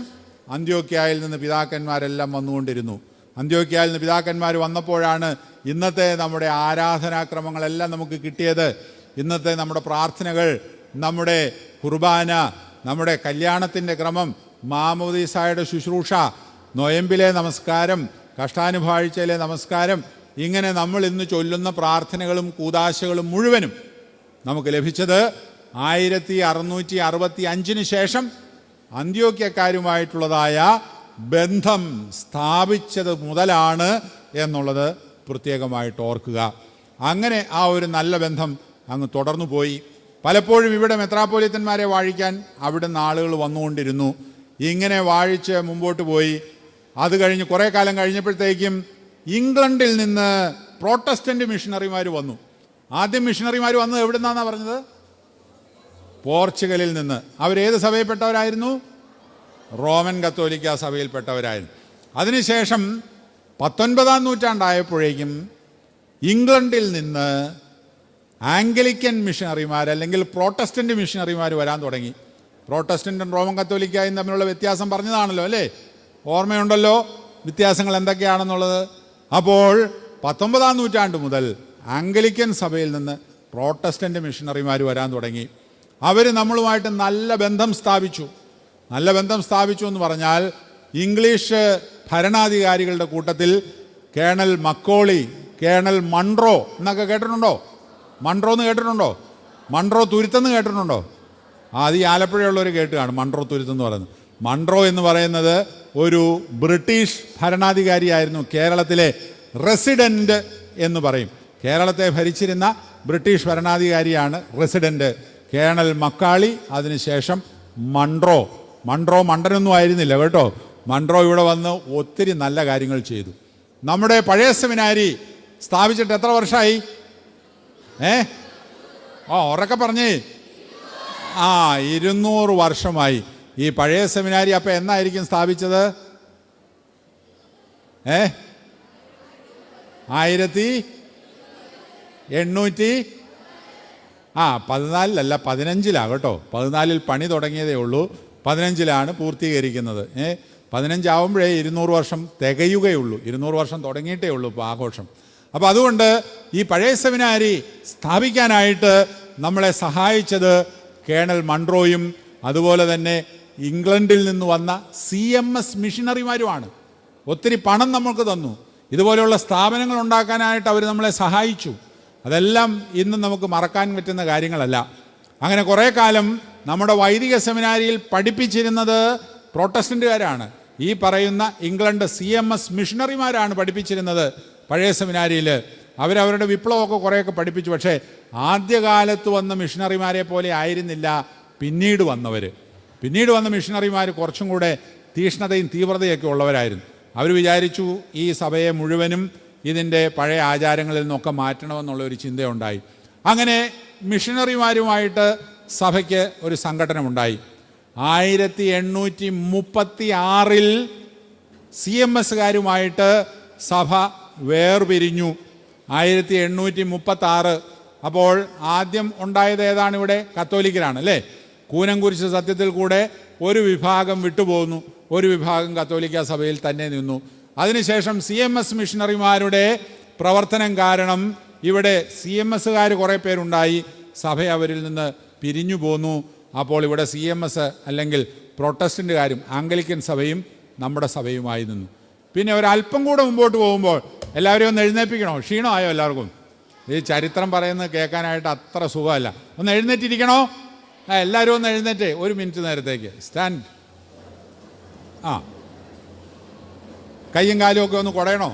അന്ത്യോക്യായിൽ നിന്ന് പിതാക്കന്മാരെല്ലാം വന്നുകൊണ്ടിരുന്നു. അന്ത്യോക്യായിൽ നിന്ന് പിതാക്കന്മാർ വന്നപ്പോഴാണ് ഇന്നത്തെ നമ്മുടെ ആരാധനാക്രമങ്ങളെല്ലാം നമുക്ക് കിട്ടിയത്. ഇന്നത്തെ നമ്മുടെ പ്രാർത്ഥനകൾ, നമ്മുടെ കുർബാന, നമ്മുടെ കല്യാണത്തിൻ്റെ ക്രമം, മാമോദീസായുടെ ശുശ്രൂഷ, നൊയമ്പിലെ നമസ്കാരം, കഷ്ടാനുഭാഴ്ചയിലെ നമസ്കാരം, ഇങ്ങനെ നമ്മൾ ഇന്ന് ചൊല്ലുന്ന പ്രാർത്ഥനകളും കൂദാശകളും മുഴുവനും നമുക്ക് ലഭിച്ചത് 1665 ശേഷം അന്ത്യോക്യക്കാരുമായിട്ടുള്ളതായ ബന്ധം സ്ഥാപിച്ചത് മുതലാണ് എന്നുള്ളത് പ്രത്യേകമായിട്ട് ഓർക്കുക. അങ്ങനെ ആ ഒരു നല്ല ബന്ധം അങ്ങ് തുടർന്നു പോയി. പലപ്പോഴും ഇവിടെ മെത്രാപ്പോലിത്തന്മാരെ വാഴിക്കാൻ അവിടുന്ന് ആളുകൾ വന്നുകൊണ്ടിരുന്നു. ഇങ്ങനെ വാഴിച്ച് മുമ്പോട്ട് പോയി. അത് കഴിഞ്ഞ് കുറേ കാലം കഴിഞ്ഞപ്പോഴത്തേക്കും ഇംഗ്ലണ്ടിൽ നിന്ന് പ്രോട്ടസ്റ്റൻ്റ് മിഷണറിമാർ വന്നു. ആദ്യം മിഷണറിമാർ വന്നത് എവിടെ നിന്നാണെന്നാണ് പറഞ്ഞത്? പോർച്ചുഗലിൽ നിന്ന്. അവരേത് സഭയിൽപ്പെട്ടവരായിരുന്നു? റോമൻ കത്തോലിക്ക സഭയിൽപ്പെട്ടവരായിരുന്നു. അതിനുശേഷം 19-ാം നൂറ്റാണ്ടായപ്പോഴേക്കും ഇംഗ്ലണ്ടിൽ നിന്ന് ആംഗ്ലിക്കൻ മിഷണറിമാർ അല്ലെങ്കിൽ പ്രോട്ടസ്റ്റൻ്റ് മിഷണറിമാർ വരാൻ തുടങ്ങി. പ്രോട്ടസ്റ്റൻറ്റും റോമൻ കത്തോലിക്കായും തമ്മിലുള്ള വ്യത്യാസം പറഞ്ഞതാണല്ലോ അല്ലേ? ഓർമ്മയുണ്ടല്ലോ വ്യത്യാസങ്ങൾ എന്തൊക്കെയാണെന്നുള്ളത്. അപ്പോൾ 19-ാം നൂറ്റാണ്ട് മുതൽ ആംഗ്ലിക്കൻ സഭയിൽ നിന്ന് പ്രോട്ടസ്റ്റൻ്റ് മിഷണറിമാർ വരാൻ തുടങ്ങി. അവർ നമ്മളുമായിട്ട് നല്ല ബന്ധം സ്ഥാപിച്ചു. നല്ല ബന്ധം സ്ഥാപിച്ചു എന്ന് പറഞ്ഞാൽ ഇംഗ്ലീഷ് ഭരണാധികാരികളുടെ കൂട്ടത്തിൽ കേണൽ മക്കോളി, കേണൽ മൺട്രോ എന്നൊക്കെ കേട്ടിട്ടുണ്ടോ? മൺട്രോ എന്ന് കേട്ടിട്ടുണ്ടോ? മൺട്രോ തുരുത്തെന്ന് കേട്ടിട്ടുണ്ടോ? അത് ഈ ആലപ്പുഴയുള്ളവർ കേട്ട് കാണും മൺട്രോ തുരുത്തെന്ന് പറയുന്നത്. മൺട്രോ എന്ന് പറയുന്നത് ഒരു ബ്രിട്ടീഷ് ഭരണാധികാരിയായിരുന്നു. കേരളത്തിലെ റെസിഡൻറ്റ് എന്ന് പറയും. കേരളത്തെ ഭരിച്ചിരുന്ന ബ്രിട്ടീഷ് ഭരണാധികാരിയാണ് റെസിഡൻറ്റ്. കേണൽ മക്കാളി, അതിനുശേഷം മൺട്രോ. മൺട്രോ മണ്ടനൊന്നും ആയിരുന്നില്ല കേട്ടോ. മൺട്രോ ഇവിടെ വന്ന് ഒത്തിരി നല്ല കാര്യങ്ങൾ ചെയ്തു. നമ്മുടെ പഴയ സെമിനാരി സ്ഥാപിച്ചിട്ട് എത്ര വർഷമായി? ഉറക്കെ പറഞ്ഞേ. 200 വർഷമായി ഈ പഴയ സെമിനാരി. അപ്പം എന്നായിരിക്കും സ്ഥാപിച്ചത്? 1814 15 കേട്ടോ. 14 പണി തുടങ്ങിയതേ ഉള്ളൂ, 15 പൂർത്തീകരിക്കുന്നത്. 15 ആവുമ്പോഴേ 200 വർഷം തികയുകയുള്ളൂ. 200 വർഷം തുടങ്ങിയിട്ടേ ഉള്ളൂ ഇപ്പോൾ ആഘോഷം. അപ്പോൾ അതുകൊണ്ട് ഈ പഴയ സെമിനാരി സ്ഥാപിക്കാനായിട്ട് നമ്മളെ സഹായിച്ചത് കേണൽ മൺട്രോയും അതുപോലെ തന്നെ ഇംഗ്ലണ്ടിൽ നിന്ന് വന്ന CMS മിഷണറിമാരുമാണ്. ഒത്തിരി പണം നമ്മൾക്ക് തന്നു. ഇതുപോലെയുള്ള സ്ഥാപനങ്ങൾ ഉണ്ടാക്കാനായിട്ട് അവർ നമ്മളെ സഹായിച്ചു. അതെല്ലാം ഇന്നും നമുക്ക് മറക്കാൻ പറ്റുന്ന കാര്യങ്ങളല്ല. അങ്ങനെ കുറേ കാലം നമ്മുടെ വൈദിക സെമിനാരിയിൽ പഠിപ്പിച്ചിരുന്നത് പ്രോട്ടസ്റ്റൻ്റുകാരാണ്. ഈ പറയുന്ന ഇംഗ്ലണ്ട് CMS മിഷണറിമാരാണ് പഠിപ്പിച്ചിരുന്നത് പഴയ സെമിനാരിയിൽ. അവരവരുടെ വിപ്ലവമൊക്കെ കുറേയൊക്കെ പഠിപ്പിച്ചു. പക്ഷേ ആദ്യകാലത്ത് വന്ന മിഷണറിമാരെ പോലെ ആയിരുന്നില്ല പിന്നീട് വന്നവർ. പിന്നീട് വന്ന മിഷണറിമാർ കുറച്ചും കൂടെ തീഷ്ണതയും തീവ്രതയൊക്കെ ഉള്ളവരായിരുന്നു. അവർ വിചാരിച്ചു ഈ സഭയെ മുഴുവനും ഇതിൻ്റെ പഴയ ആചാരങ്ങളിൽ നിന്നൊക്കെ മാറ്റണമെന്നുള്ളൊരു ചിന്തയുണ്ടായി. അങ്ങനെ മിഷണറിമാരുമായിട്ട് സഭയ്ക്ക് ഒരു സംഘടനമുണ്ടായി. 1836 CMSകാരുമായിട്ട് സഭ വേർപിരിഞ്ഞു. 1836. അപ്പോൾ ആദ്യം ഉണ്ടായത് ഏതാണ്? ഇവിടെ കത്തോലിക്കരാണ് അല്ലേ? കൂനംകുരിശ് സത്യത്തിൽ കൂടെ ഒരു വിഭാഗം വിട്ടുപോകുന്നു, ഒരു വിഭാഗം കത്തോലിക്ക സഭയിൽ തന്നെ നിന്നു. അതിനുശേഷം CMS മിഷണറിമാരുടെ പ്രവർത്തനം കാരണം ഇവിടെ CMSകാർ കുറേ പേരുണ്ടായി. സഭ അവരിൽ നിന്ന് പിരിഞ്ഞു പോന്നു. അപ്പോൾ ഇവിടെ CMS അല്ലെങ്കിൽ പ്രൊട്ടസ്റ്റൻ്റുകാരും ആംഗ്ലിക്കൻ സഭയും നമ്മുടെ സഭയുമായി നിന്നു. പിന്നെ ഒരല്പം കൂടെ മുമ്പോട്ട് പോകുമ്പോൾ എല്ലാവരും ഒന്ന് എഴുന്നേൽപ്പിക്കണോ? ക്ഷീണമായോ എല്ലാവർക്കും? ഈ ചരിത്രം പറയുന്നത് കേൾക്കാനായിട്ട് അത്ര സുഖമല്ല. ഒന്ന് എഴുന്നേറ്റിരിക്കണോ? എല്ലാവരും ഒന്ന് എഴുന്നേറ്റ് 1 മിനിറ്റ് നേരത്തേക്ക് സ്റ്റാൻഡ്. കയ്യും കാലും ഒക്കെ ഒന്ന് കുടയണോ?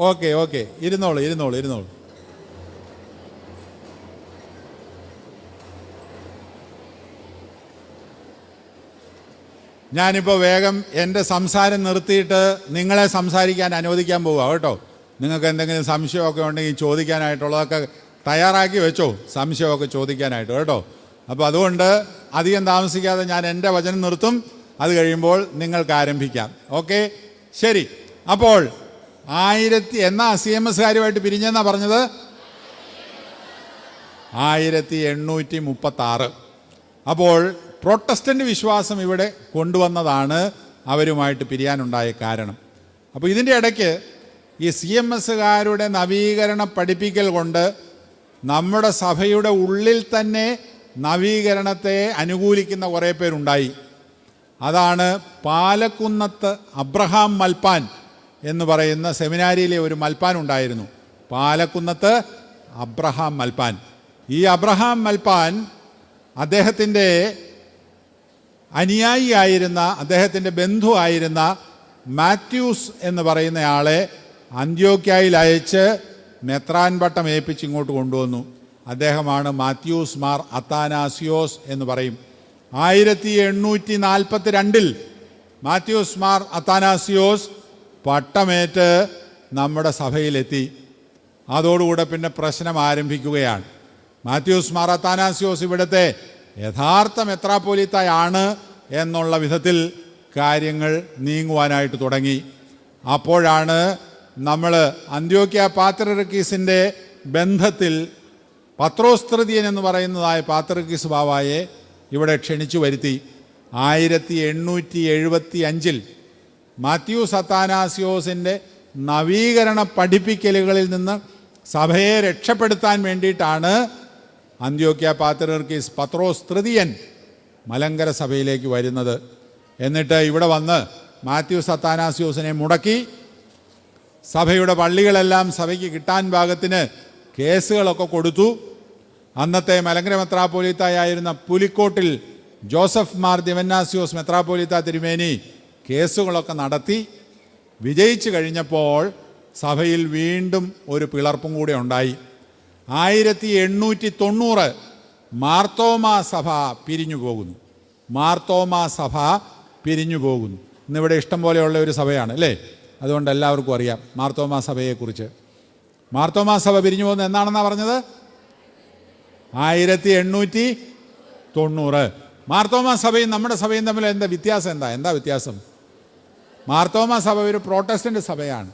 ഓക്കെ ഇരുന്നോളൂ. ഞാനിപ്പോൾ വേഗം എൻ്റെ സംസാരം നിർത്തിയിട്ട് നിങ്ങളെ സംസാരിക്കാൻ അനുവദിക്കാൻ പോവുക കേട്ടോ. നിങ്ങൾക്ക് എന്തെങ്കിലും സംശയമൊക്കെ ഉണ്ടെങ്കിൽ ചോദിക്കാനായിട്ടുള്ളതൊക്കെ തയ്യാറാക്കി വെച്ചോ, സംശയമൊക്കെ ചോദിക്കാനായിട്ട് കേട്ടോ. അപ്പോൾ അതുകൊണ്ട് അധികം താമസിക്കാതെ ഞാൻ എൻ്റെ വചനം നിർത്തും. അത് കഴിയുമ്പോൾ നിങ്ങൾക്ക് ആരംഭിക്കാം. ഓക്കെ, ശരി. അപ്പോൾ എന്നാ CMSകാരുമായിട്ട് പിരിഞ്ഞെന്നാ പറഞ്ഞത്? 1836. അപ്പോൾ പ്രൊട്ടസ്റ്റൻ്റ് വിശ്വാസം ഇവിടെ കൊണ്ടുവന്നതാണ് അവരുമായിട്ട് പിരിയാനുണ്ടായ കാരണം. അപ്പോൾ ഇതിൻ്റെ ഇടയ്ക്ക് ഈ CMSകാരുടെ നവീകരണ പഠിപ്പിക്കൽ കൊണ്ട് നമ്മുടെ സഭയുടെ ഉള്ളിൽ തന്നെ നവീകരണത്തെ അനുകൂലിക്കുന്ന കുറേ പേരുണ്ടായി. അതാണ് പാലക്കുന്നത്ത് അബ്രഹാം മൽപ്പാൻ എന്ന് പറയുന്ന സെമിനാരിയിലെ ഒരു മൽപ്പാൻ ഉണ്ടായിരുന്നു. പാലക്കുന്നത്ത് അബ്രഹാം മൽപ്പാൻ. ഈ അബ്രഹാം മൽപ്പാൻ അദ്ദേഹത്തിൻ്റെ അനുയായിയായിരുന്ന, അദ്ദേഹത്തിൻ്റെ ബന്ധുവായിരുന്ന മാത്യൂസ് എന്ന് പറയുന്നയാളെ അന്ത്യോക്യായിൽ അയച്ച് മെത്രാൻ പട്ടം ഏൽപ്പിച്ച് ഇങ്ങോട്ട് കൊണ്ടുവന്നു. അദ്ദേഹമാണ് മാത്യൂസ് മാർ അത്താനാസിയോസ് എന്ന് പറയും. 1842 മാത്യൂസ് മാർ അത്താനാസിയോസ് പട്ടമേറ്റ് നമ്മുടെ സഭയിലെത്തി. അതോടുകൂടെ പിന്നെ പ്രശ്നം ആരംഭിക്കുകയാണ്. മാത്യൂസ് മാർ അത്താനാസിയോസ് ഇവിടുത്തെ യഥാർത്ഥ മെത്രാപ്പോലീത്തയാണ് എന്നുള്ള വിധത്തിൽ കാര്യങ്ങൾ നീങ്ങുവാനായിട്ട് തുടങ്ങി. അപ്പോഴാണ് നമ്മൾ അന്ത്യോക്യ പാത്രിയർക്കീസിൻ്റെ ബന്ധത്തിൽ പത്രോസ് തൃതീയൻ എന്ന് പറയുന്നതായ പാത്രിയർക്കീസ് ബാവായെ ഇവിടെ ക്ഷണിച്ചു വരുത്തി. 1875 മാത്യൂസ് അത്താനാസിയോസിൻ്റെ നവീകരണ പഠിപ്പിക്കലുകളിൽ നിന്ന് സഭയെ രക്ഷപ്പെടുത്താൻ വേണ്ടിയിട്ടാണ് അന്ത്യോക്യ പാത്രിയർക്കീസ് പത്രോസ് തൃതീയൻ മലങ്കര സഭയിലേക്ക് വരുന്നത്. എന്നിട്ട് ഇവിടെ വന്ന് മാത്യൂസ് അത്താനാസിയോസിനെ മുടക്കി സഭയുടെ പള്ളികളെല്ലാം സഭയ്ക്ക് കിട്ടാൻ പാകത്തിന് കേസുകളൊക്കെ കൊടുത്തു. അന്നത്തെ മലങ്കര മെത്രാപ്പോലീത്തായിരുന്ന പുലിക്കോട്ടിൽ ജോസഫ് മാർ ദിവന്നാസിയോസ് മെത്രാപ്പോലീത്ത തിരുമേനി കേസുകളൊക്കെ നടത്തി വിജയിച്ചു കഴിഞ്ഞപ്പോൾ സഭയിൽ വീണ്ടും ഒരു പിളർപ്പും കൂടെ ഉണ്ടായി. 1890 മാർത്തോമാ സഭ പിരിഞ്ഞു പോകുന്നു. മാർത്തോമാ സഭ പിരിഞ്ഞു പോകുന്നു. ഇന്നിവിടെ ഇഷ്ടം പോലെയുള്ള ഒരു സഭയാണ് അല്ലേ? അതുകൊണ്ട് എല്ലാവർക്കും അറിയാം മാർത്തോമാ സഭയെക്കുറിച്ച്. മാർത്തോമാ സഭ പിരിഞ്ഞു പോകുന്നത് എന്നാണെന്നാണ് പറഞ്ഞത്? 1890. മാർത്തോമാ സഭയും നമ്മുടെ സഭയും തമ്മിൽ എന്താ വ്യത്യാസം? എന്താ വ്യത്യാസം? മാർത്തോമാ സഭ ഒരു പ്രോട്ടസ്റ്റന്റ് സഭയാണ്.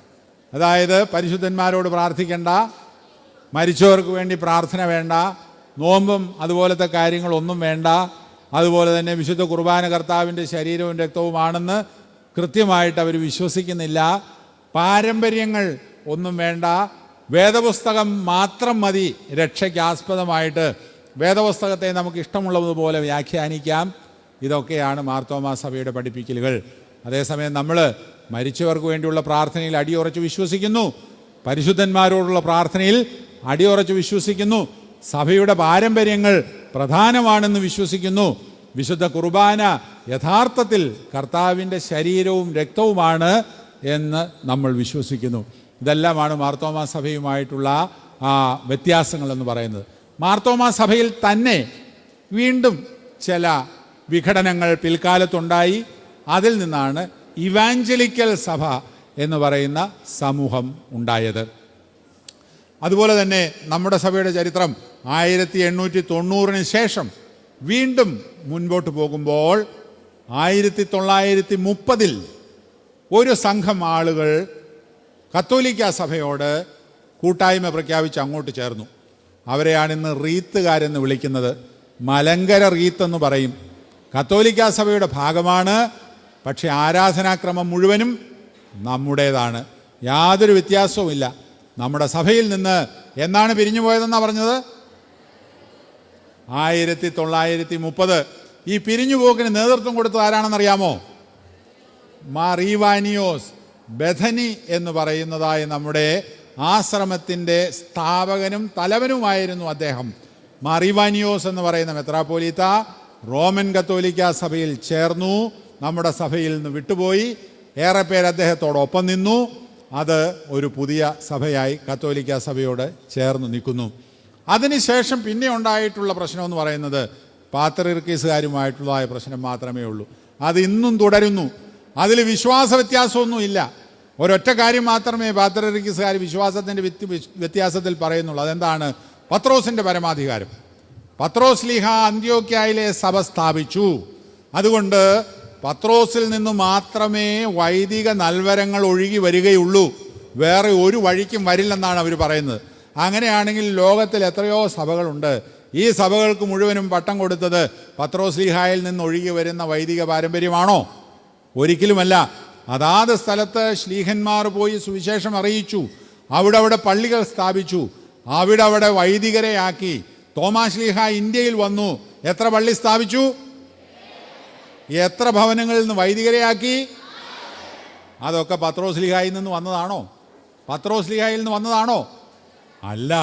അതായത് പരിശുദ്ധന്മാരോട് പ്രാർത്ഥിക്കേണ്ട, മരിച്ചവർക്ക് വേണ്ടി പ്രാർത്ഥന വേണ്ട, നോമ്പും അതുപോലത്തെ കാര്യങ്ങളൊന്നും വേണ്ട, അതുപോലെ തന്നെ വിശുദ്ധ കുർബാന കർത്താവിൻ്റെ ശരീരവും രക്തവുമാണെന്ന് കൃത്യമായിട്ട് അവർ വിശ്വസിക്കുന്നില്ല. പാരമ്പര്യങ്ങൾ ഒന്നും വേണ്ട, വേദപുസ്തകം മാത്രം മതി രക്ഷയ്ക്ക് ആസ്പദമായിട്ട്. വേദപുസ്തകത്തെ നമുക്ക് ഇഷ്ടമുള്ളതുപോലെ വ്യാഖ്യാനിക്കാം. ഇതൊക്കെയാണ് മാർത്തോമാ സഭയുടെ പഠിപ്പിക്കലുകൾ. അതേസമയം നമ്മൾ മരിച്ചവർക്ക് വേണ്ടിയുള്ള പ്രാർത്ഥനയിൽ അടിയുറച്ച് വിശ്വസിക്കുന്നു, പരിശുദ്ധന്മാരോടുള്ള പ്രാർത്ഥനയിൽ അടിയുറച്ച് വിശ്വസിക്കുന്നു, സഭയുടെ പാരമ്പര്യങ്ങൾ പ്രധാനമാണെന്ന് വിശ്വസിക്കുന്നു, വിശുദ്ധ കുർബാന യഥാർത്ഥത്തിൽ കർത്താവിൻ്റെ ശരീരവും രക്തവുമാണ് എന്ന് നമ്മൾ വിശ്വസിക്കുന്നു. ഇതെല്ലാമാണ് മാർത്തോമാ സഭയുമായിട്ടുള്ള വ്യത്യാസങ്ങളെന്ന് പറയുന്നത്. മാർത്തോമാ സഭയിൽ തന്നെ വീണ്ടും ചില വിഘടനങ്ങൾ പിൽക്കാലത്തുണ്ടായി. അതിൽ നിന്നാണ് ഇവാഞ്ചലിക്കൽ സഭ എന്ന് പറയുന്ന സമൂഹം ഉണ്ടായത്. അതുപോലെ തന്നെ നമ്മുടെ സഭയുടെ ചരിത്രം 1890 ശേഷം വീണ്ടും മുൻപോട്ട് പോകുമ്പോൾ 1930 ഒരു സംഘം ആളുകൾ കത്തോലിക്ക സഭയോട് കൂട്ടായ്മ പ്രഖ്യാപിച്ച് അങ്ങോട്ട് ചേർന്നു. അവരെയാണ് ഇന്ന് റീത്തുകാരെന്ന് വിളിക്കുന്നത്. മലങ്കര റീത്തെന്ന് പറയും. കത്തോലിക്ക സഭയുടെ ഭാഗമാണ്, പക്ഷേ ആരാധനാക്രമം മുഴുവനും നമ്മുടേതാണ്. യാതൊരു വ്യത്യാസവുമില്ല. നമ്മുടെ സഭയിൽ നിന്ന് എന്നാണ് പിരിഞ്ഞു പോയതെന്നാണ് പറഞ്ഞത്? 1930. ഈ പിരിഞ്ഞുപോക്കിന് നേതൃത്വം കൊടുത്തത് ആരാണെന്നറിയാമോ? മാർ ഈവാനിയോസ് ബഥനി എന്ന് പറയുന്നതായ നമ്മുടെ ആശ്രമത്തിൻ്റെ സ്ഥാപകനും തലവനുമായിരുന്നു അദ്ദേഹം. മാർ ഈവാനിയോസ് എന്ന് പറയുന്ന മെത്രാപ്പോലീത്ത റോമൻ കത്തോലിക്ക സഭയിൽ ചേർന്നു. നമ്മുടെ സഭയിൽ നിന്ന് വിട്ടുപോയി. ഏറെ പേര് അദ്ദേഹത്തോടൊപ്പം നിന്നു. അത് ഒരു പുതിയ സഭയായി കത്തോലിക്ക സഭയോട് ചേർന്ന് നിൽക്കുന്നു. അതിനുശേഷം പിന്നെ ഉണ്ടായിട്ടുള്ള പ്രശ്നമെന്ന് പറയുന്നത് പാത്രിയർക്കീസുകാരുമായിട്ടുള്ളതായ പ്രശ്നം മാത്രമേ ഉള്ളൂ. അത് ഇന്നും തുടരുന്നു. അതിൽ വിശ്വാസ വ്യത്യാസമൊന്നുമില്ല. ഒരൊറ്റ കാര്യം മാത്രമേ പാത്രിയർക്കീസുകാർ വിശ്വാസത്തിൻ്റെ വ്യത്യാസത്തിൽ പറയുന്നുള്ളൂ. അതെന്താണ്? പത്രോസിൻ്റെ പരമാധികാരം. പത്രോസ് ലീഹ അന്ത്യോക്യയിലെ സഭ സ്ഥാപിച്ചു. അതുകൊണ്ട് പത്രോസിൽ നിന്ന് മാത്രമേ വൈദിക നൽവരങ്ങൾ ഒഴുകി വരികയുള്ളൂ, വേറെ ഒരു വഴിക്കും വരില്ലെന്നാണ് അവർ പറയുന്നത്. അങ്ങനെയാണെങ്കിൽ ലോകത്തിൽ എത്രയോ സഭകളുണ്ട്. ഈ സഭകൾക്ക് മുഴുവനും പട്ടം കൊടുത്തത് പത്രോസ് ലീഹായിൽ നിന്ന് ഒഴുകി വരുന്ന വൈദിക പാരമ്പര്യമാണോ? ഒരിക്കലുമല്ല. അതാത് സ്ഥലത്ത് ശ്ലീഹന്മാർ പോയി സുവിശേഷം അറിയിച്ചു, അവിടെ പള്ളികൾ സ്ഥാപിച്ചു, അവിടെ വൈദികരെ ആക്കി. തോമാ ശ്ലീഹ ഇന്ത്യയിൽ വന്നു, എത്ര പള്ളി സ്ഥാപിച്ചു? എത്ര ഭവനങ്ങളിൽ നിന്ന് വൈദികരെ ആക്കി? അതൊക്കെ പത്രോസ് ലീഹായിൽ നിന്ന് വന്നതാണോ? പത്രോസ് ലീഹായിൽ നിന്ന് വന്നതാണോ? അല്ല.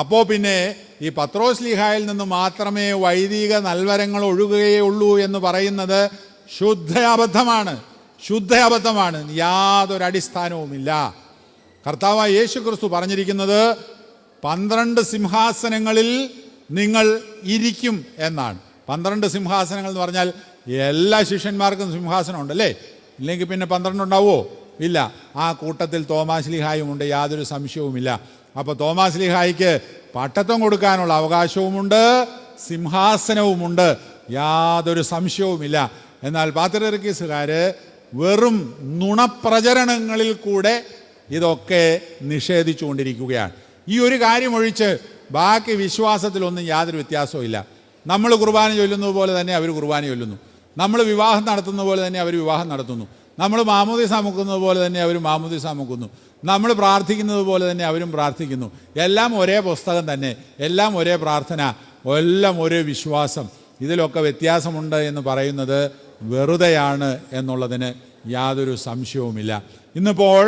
അപ്പോൾ പിന്നെ ഈ പത്രോസ് ലീഹായിൽ നിന്ന് മാത്രമേ വൈദിക നൽവരങ്ങൾ ഒഴുകുകയുള്ളൂ എന്ന് പറയുന്നത് ശുദ്ധ അബദ്ധമാണ്. യാതൊരു അടിസ്ഥാനവുമില്ല. കർത്താവായ യേശു ക്രിസ്തു പറഞ്ഞിരിക്കുന്നത് 12 സിംഹാസനങ്ങളിൽ നിങ്ങൾ ഇരിക്കും എന്നാണ്. 12 സിംഹാസനങ്ങൾ എന്ന് പറഞ്ഞാൽ എല്ലാ ശിഷ്യന്മാർക്കും സിംഹാസനം ഉണ്ടല്ലേ, ഇല്ലെങ്കിൽ പിന്നെ 12 ഉണ്ടാവുമോ? ഇല്ല. ആ കൂട്ടത്തിൽ തോമാശ്ലീഹായും ഉണ്ട്, യാതൊരു സംശയവുമില്ല. അപ്പോൾ തോമാശ്ലീഹായിക്ക് പട്ടത്വം കൊടുക്കാനുള്ള അവകാശവുമുണ്ട്, സിംഹാസനവുമുണ്ട്, യാതൊരു സംശയവുമില്ല. എന്നാൽ പാത്രിയർക്കീസുകാർ വെറും നുണപ്രചരണങ്ങളിൽ കൂടെ ഇതൊക്കെ നിഷേധിച്ചുകൊണ്ടിരിക്കുകയാണ്. ഈ ഒരു കാര്യം ഒഴിച്ച് ബാക്കി വിശ്വാസത്തിലൊന്നും യാതൊരു വ്യത്യാസവും ഇല്ല. നമ്മൾ കുർബാന ചൊല്ലുന്നത് പോലെ തന്നെ അവർ കുർബാന ചൊല്ലുന്നു, നമ്മൾ വിവാഹം നടത്തുന്നത് പോലെ തന്നെ അവർ വിവാഹം നടത്തുന്നു, നമ്മൾ മാമോദീസ മുക്കുന്നത് പോലെ തന്നെ അവർ മാമോദീസ മുക്കുന്നു, നമ്മൾ പ്രാർത്ഥിക്കുന്നത് പോലെ തന്നെ അവരും പ്രാർത്ഥിക്കുന്നു. എല്ലാം ഒരേ പുസ്തകം തന്നെ, എല്ലാം ഒരേ പ്രാർത്ഥന, എല്ലാം ഒരേ വിശ്വാസം. ഇതിലൊക്കെ വ്യത്യാസമുണ്ട് എന്ന് പറയുന്നത് വെറുതെയാണ് എന്നുള്ളതിന് യാതൊരു സംശയവുമില്ല. ഇന്നിപ്പോൾ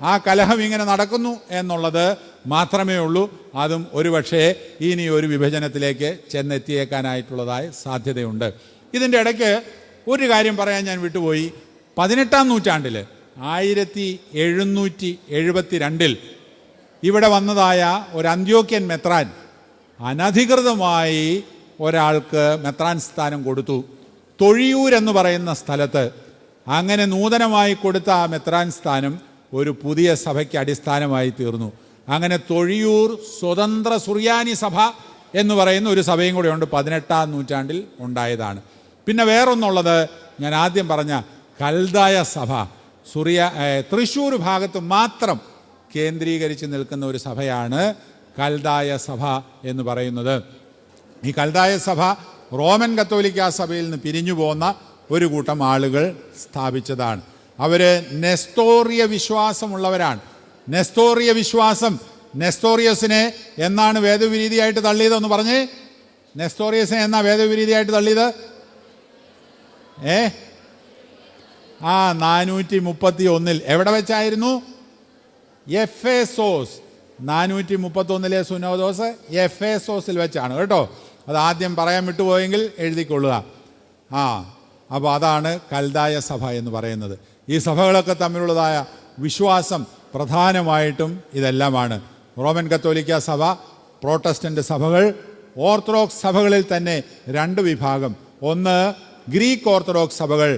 ആ കലഹം ഇങ്ങനെ നടക്കുന്നു എന്നുള്ളത് മാത്രമേ ഉള്ളൂ. അതും ഒരുപക്ഷേ ഇനി ഒരു വിഭജനത്തിലേക്ക് ചെന്നെത്തിയേക്കാനായിട്ടുള്ളതായ സാധ്യതയുണ്ട്. ഇതിൻ്റെ ഇടയ്ക്ക് ഒരു കാര്യം പറയാൻ ഞാൻ വിട്ടുപോയി. 18-ാം നൂറ്റാണ്ടിൽ 1772 ഇവിടെ വന്നതായ ഒരു അന്ത്യോക്യൻ മെത്രാൻ അനധികൃതമായി ഒരാൾക്ക് മെത്രാൻ സ്ഥാനം കൊടുത്തു. തൊഴിയൂർ എന്ന് പറയുന്ന സ്ഥലത്ത് അങ്ങനെ നൂതനമായി കൊടുത്ത ആ മെത്രാൻ സ്ഥാനം ഒരു പുതിയ സഭയ്ക്ക് അടിസ്ഥാനമായി തീർന്നു. അങ്ങനെ തൊഴിയൂർ സ്വതന്ത്ര സുറിയാനി സഭ എന്ന് പറയുന്ന ഒരു സഭയും കൂടെ ഉണ്ട്, 18-ാം നൂറ്റാണ്ടിൽ ഉണ്ടായതാണ്. പിന്നെ വേറൊന്നുള്ളത് ഞാൻ ആദ്യം പറഞ്ഞ കൽദായ സഭ, തൃശ്ശൂർ ഭാഗത്ത് മാത്രം കേന്ദ്രീകരിച്ച് നിൽക്കുന്ന ഒരു സഭയാണ് കൽദായ സഭ എന്ന് പറയുന്നത്. ഈ കൽദായ സഭ റോമൻ കത്തോലിക്ക സഭയിൽ നിന്ന് പിരിഞ്ഞു പോന്ന ഒരു കൂട്ടം ആളുകൾ സ്ഥാപിച്ചതാണ്. അവർ നെസ്തോറിയ വിശ്വാസമുള്ളവരാണ്. നെസ്തോറിയ വിശ്വാസം, നെസ്തോറിയസിനെ എന്നാണ് വേദവിരീതിയായിട്ട് തള്ളിയതെന്ന് പറഞ്ഞേ. നെസ്തോറിയസിനെ എന്നാ വേദവിരീതിയായിട്ട് തള്ളിയത്? 431 എവിടെ വെച്ചായിരുന്നു? എഫേസോസ്. 431 സുനോദോസ് എഫേസോസിൽ വെച്ചാണ് കേട്ടോ. അത് ആദ്യം പറയാൻ വിട്ടുപോയെങ്കിൽ എഴുതിക്കൊള്ളുക. അപ്പോൾ അതാണ് കൽദായ സഭ എന്ന് പറയുന്നത്. ഈ സഭകളൊക്കെ തമ്മിലുള്ളതായ വിശ്വാസം പ്രധാനമായിട്ടും ഇതെല്ലാമാണ്. റോമൻ കത്തോലിക്ക സഭ, പ്രോട്ടസ്റ്റന്റ് സഭകൾ, ഓർത്തഡോക്സ് സഭകളിൽ തന്നെ 2 വിഭാഗം. ഒന്ന് ഗ്രീക്ക് ഓർത്തഡോക്സ് സഭകൾ,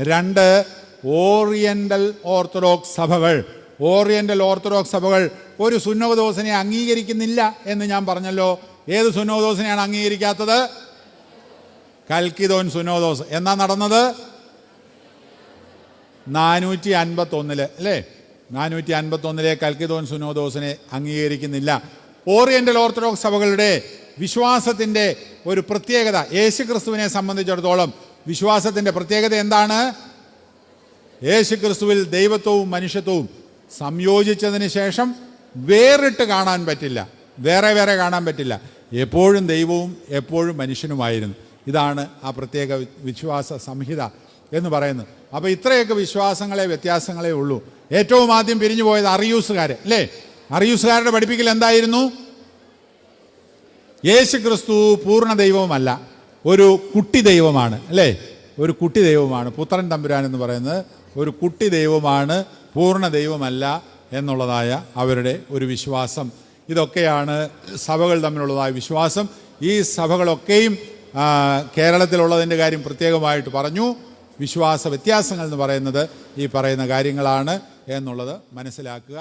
2 ഓറിയന്റൽ ഓർത്തഡോക്സ് സഭകൾ. ഓറിയന്റൽ ഓർത്തഡോക്സ് സഭകൾ ഒരു സുന്നോദോസിനെ അംഗീകരിക്കുന്നില്ല എന്ന് ഞാൻ പറഞ്ഞല്ലോ. ഏത് സുന്നോദോസിനെയാണ് അംഗീകരിക്കാത്തത്? കൽക്കിദോൻ സുന്നോദോസ്. എന്നാ നടന്നത്? 451 അല്ലേ? 451 കൽക്കിദോൻ സുന്നോദോസിനെ അംഗീകരിക്കുന്നില്ല. ഓറിയന്റൽ ഓർത്തഡോക്സ് സഭകളുടെ വിശ്വാസത്തിൻ്റെ ഒരു പ്രത്യേകത, യേശുക്രിസ്തുവിനെ സംബന്ധിച്ചിടത്തോളം വിശ്വാസത്തിൻ്റെ പ്രത്യേകത എന്താണ്? യേശുക്രിസ്തുവിൽ ദൈവത്വവും മനുഷ്യത്വവും സംയോജിച്ചതിന് ശേഷം വേറിട്ട് കാണാൻ പറ്റില്ല, വേറെ വേറെ കാണാൻ പറ്റില്ല. എപ്പോഴും ദൈവവും എപ്പോഴും മനുഷ്യനുമായിരുന്നു. ഇതാണ് ആ പ്രത്യേക വിശ്വാസ സംഹിത എന്ന് പറയുന്നത്. അപ്പോൾ ഇത്രയൊക്കെ വിശ്വാസങ്ങളെ, വ്യത്യാസങ്ങളെ ഉള്ളൂ. ഏറ്റവും ആദ്യം പിരിഞ്ഞു പോയത് അറിയൂസുകാർ അല്ലേ? അറിയൂസുകാരുടെ പഠിപ്പിക്കൽ എന്തായിരുന്നു? യേശു ക്രിസ്തു പൂർണ്ണ ദൈവവുമല്ല, ഒരു കുട്ടി ദൈവമാണ് അല്ലേ? ഒരു കുട്ടി ദൈവമാണ്. പുത്രൻ തമ്പുരാൻ എന്ന് പറയുന്നത് ഒരു കുട്ടി ദൈവമാണ്, പൂർണ്ണ ദൈവമല്ല എന്നുള്ളതായ അവരുടെ ഒരു വിശ്വാസം. ഇതൊക്കെയാണ് സഭകൾ തമ്മിലുള്ളതായ വിശ്വാസം. ഈ സഭകളൊക്കെയും കേരളത്തിലുള്ളതിൻ്റെ കാര്യം പ്രത്യേകമായിട്ട് പറഞ്ഞു. വിശ്വാസ വ്യത്യാസങ്ങൾ എന്ന് പറയുന്നത് ഈ പറയുന്ന കാര്യങ്ങളാണ് എന്നുള്ളത് മനസ്സിലാക്കുക.